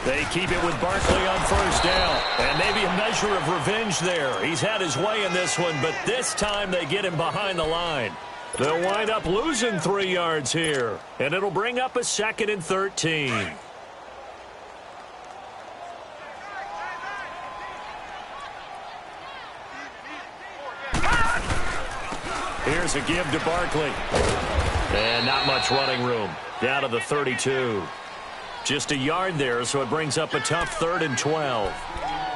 Speaker 2: They keep it with Barkley on first down. And maybe a measure of revenge there. He's had his way in this one, but this time they get him behind the line. They'll wind up losing 3 yards here. And it'll bring up a 2nd and 13. Here's a give to Barkley. And not much running room. Down to the 32. Just a yard there, so it brings up a tough 3rd and 12.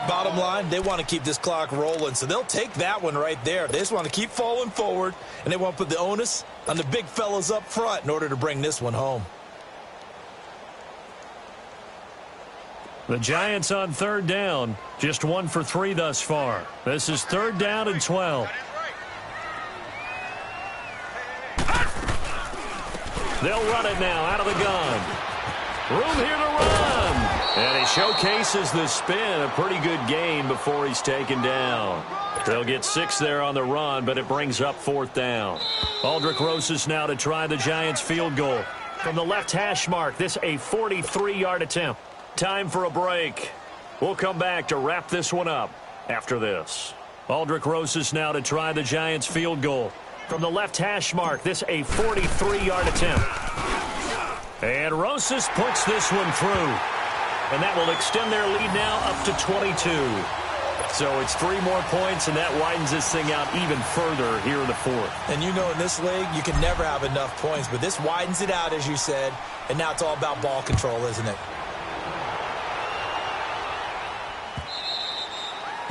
Speaker 3: Bottom line, they want to keep this clock rolling, so they'll take that one right there. They just want to keep falling forward, and they want to put the onus on the big fellas up front in order to bring this one home.
Speaker 2: The Giants on third down, just 1 for 3 thus far. This is 3rd down and 12. They'll run it now out of the gun. Room here to run. And he showcases the spin. A pretty good gain before he's taken down. They'll get 6 there on the run, but it brings up 4th down. Aldrick Rosas now to try the Giants field goal. From the left hash mark, this a 43-yard attempt. Time for a break. We'll come back to wrap this one up after this. Aldrick Rosas now to try the Giants field goal. From the left hash mark, this a 43-yard attempt. And Rosas puts this one through. And that will extend their lead now up to 22. So it's 3 more points, and that widens this thing out even further here in the 4th.
Speaker 3: And you know in this league, you can never have enough points, but this widens it out, as you said, and now it's all about ball control, isn't it?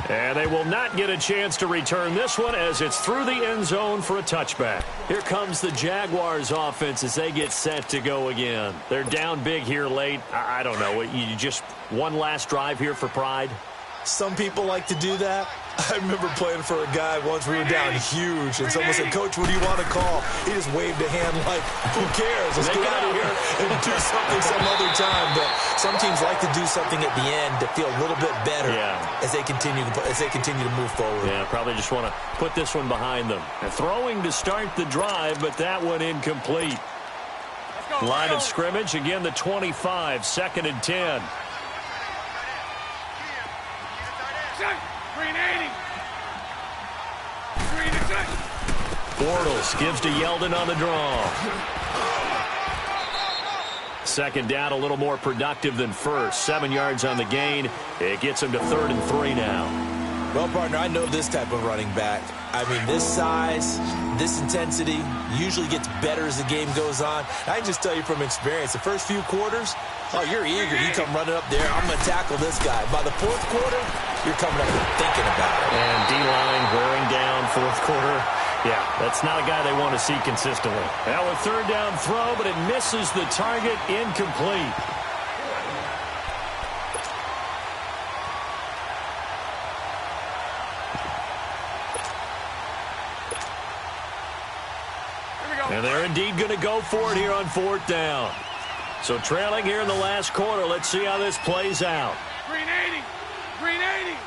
Speaker 2: And they will not get a chance to return this one as it's through the end zone for a touchback. Here comes the Jaguars offense as they get set to go again. They're down big here late. I don't know. You just one last drive here for pride?
Speaker 3: Some people like to do that. I remember playing for a guy once. We were down huge, and someone said, "Coach, what do you want to call?" He just waved a hand like, "Who cares? Let's get out of here and do something some other time." But some teams like to do something at the end to feel a little bit better as they continue to move forward.
Speaker 2: Yeah, probably just want to put this one behind them. And throwing to start the drive, but that one incomplete. Line of scrimmage, again the 25, 2nd and 10. Bortles gives to Yeldon on the draw. 2nd down, a little more productive than first. 7 yards on the gain. It gets him to 3rd and 3 now.
Speaker 3: Well, partner, I know this type of running back. I mean, this size, this intensity usually gets better as the game goes on. I can just tell you from experience, the first few quarters, oh, you're eager. You come running up there. I'm going to tackle this guy. By the 4th quarter, you're coming up and thinking about it.
Speaker 2: And D-line wearing down 4th quarter. Yeah, that's not a guy they want to see consistently. Now a 3rd down throw, but it misses the target, incomplete. And they're indeed going to go for it here on 4th down. So trailing here in the last quarter. Let's see how this plays out.
Speaker 4: Green 80. Green 80.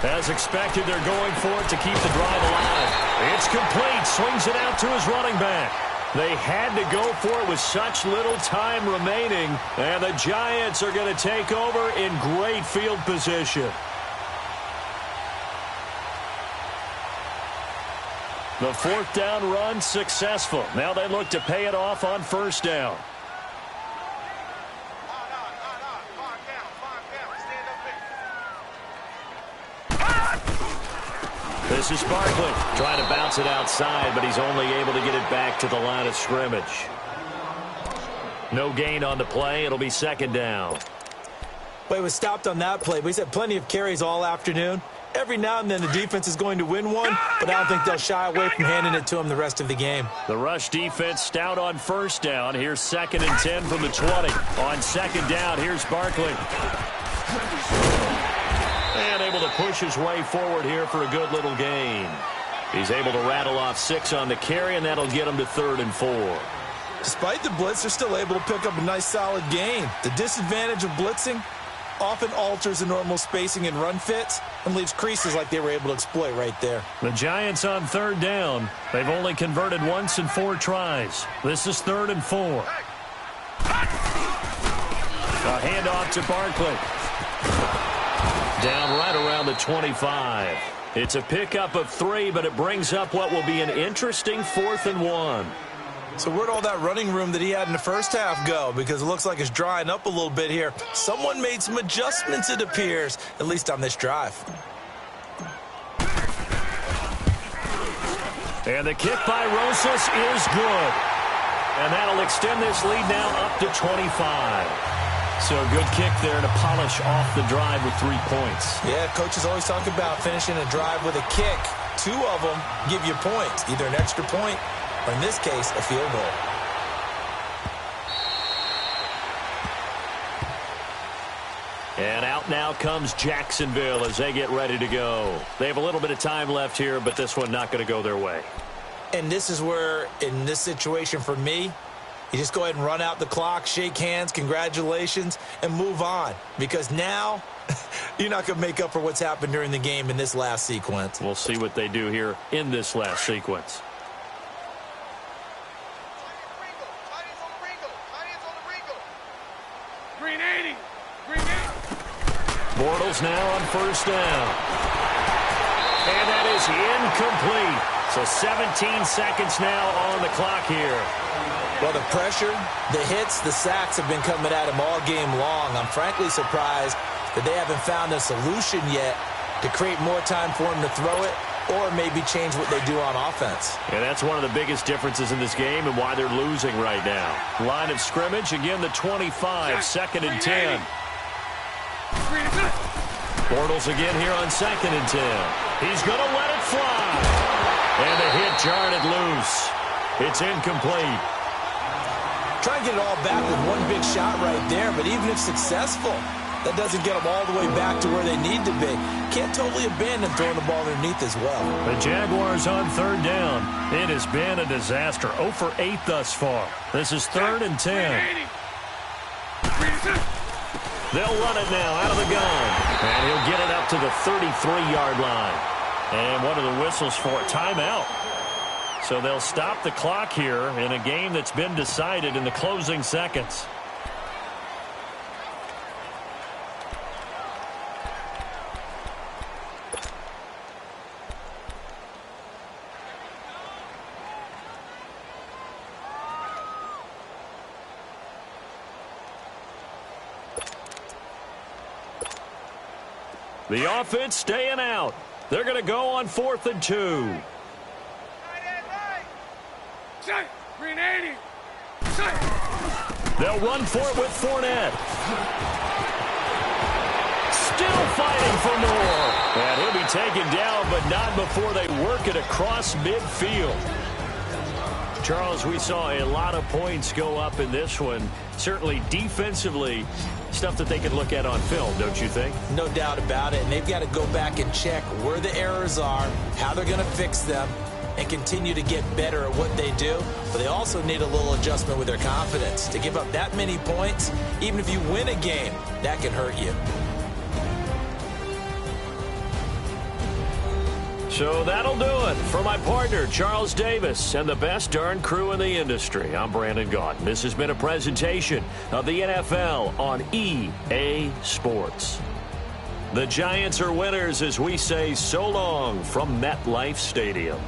Speaker 2: As expected, they're going for it to keep the drive alive. It's complete. Swings it out to his running back. They had to go for it with such little time remaining. And the Giants are going to take over in great field position. The 4th down run successful. Now they look to pay it off on 1st down. This is Barkley trying to bounce it outside, but he's only able to get it back to the line of scrimmage. No gain on the play. It'll be 2nd down.
Speaker 3: Well, he was stopped on that play, but he's had plenty of carries all afternoon. Every now and then the defense is going to win one, but I don't think they'll shy away from handing it to him the rest of the game.
Speaker 2: The rush defense stout on 1st down. Here's 2nd and 10 from the 20. On 2nd down, here's Barkley. And able to push his way forward here for a good little gain. He's able to rattle off 6 on the carry, and that'll get him to 3rd and 4.
Speaker 3: Despite the blitz, they're still able to pick up a nice solid gain. The disadvantage of blitzing often alters the normal spacing and run fits and leaves creases like they were able to exploit right there.
Speaker 2: The Giants on 3rd down. They've only converted once in 4 tries. This is 3rd and 4. A handoff to Barkley. Down right around the 25. It's a pickup of 3, but it brings up what will be an interesting 4th and 1.
Speaker 3: So where'd all that running room that he had in the first half go? Because it looks like it's drying up a little bit here. Someone made some adjustments, it appears, at least on this drive. And
Speaker 2: the kick by Rosas is good. And that'll extend this lead now up to 25. So a good kick there to polish off the drive with 3 points.
Speaker 3: Yeah, coaches always talk about finishing a drive with a kick. 2 of them give you points, either an extra point or, in this case, a field goal.
Speaker 2: And out now comes Jacksonville as they get ready to go. They have a little bit of time left here, but this one not going to go their way.
Speaker 3: And this is where, in this situation for me, you just go ahead and run out the clock, shake hands, congratulations, and move on. Because now you're not going to make up for what's happened during the game in this last sequence.
Speaker 2: We'll see what they do here in this last sequence.
Speaker 4: Green 80. Green 80.
Speaker 2: Bortles now on first down. And that is incomplete. So 17 seconds now on the clock here.
Speaker 3: Well, the pressure, the hits, the sacks have been coming at him all game long. I'm frankly surprised that they haven't found a solution yet to create more time for him to throw it or maybe change what they do on offense.
Speaker 2: And that's one of the biggest differences in this game and why they're losing right now. Line of scrimmage, again, the 25, second and 10. Bortles again here on second and 10. He's going to let it fly. And the hit jarred it loose. It's incomplete.
Speaker 3: Try and get it all back with one big shot right there, but even if successful, that doesn't get them all the way back to where they need to be. Can't totally abandon throwing the ball underneath as well.
Speaker 2: The Jaguars on third down. It has been a disaster. 0 for 8 thus far. This is third and 10. They'll run it now out of the gun. And he'll get it up to the 33-yard line. And what are the whistles for? Timeout. So they'll stop the clock here in a game that's been decided in the closing seconds. The offense staying out. They're going to go on 4th and 2.
Speaker 4: Green 80.
Speaker 2: They'll run for it with Fournette. Still fighting for more. And he'll be taken down, but not before they work it across midfield. Charles, we saw a lot of points go up in this one. Certainly defensively, stuff that they can look at on film, don't you think?
Speaker 3: No doubt about it. And they've got to go back and check where the errors are, how they're going to fix them, and continue to get better at what they do. But they also need a little adjustment with their confidence. To give up that many points, even if you win a game, that can hurt you.
Speaker 2: So that'll do it. For my partner, Charles Davis, and the best darn crew in the industry, I'm Brandon Gaudin. This has been a presentation of the NFL on EA Sports. The Giants are winners as we say so long from MetLife Stadium.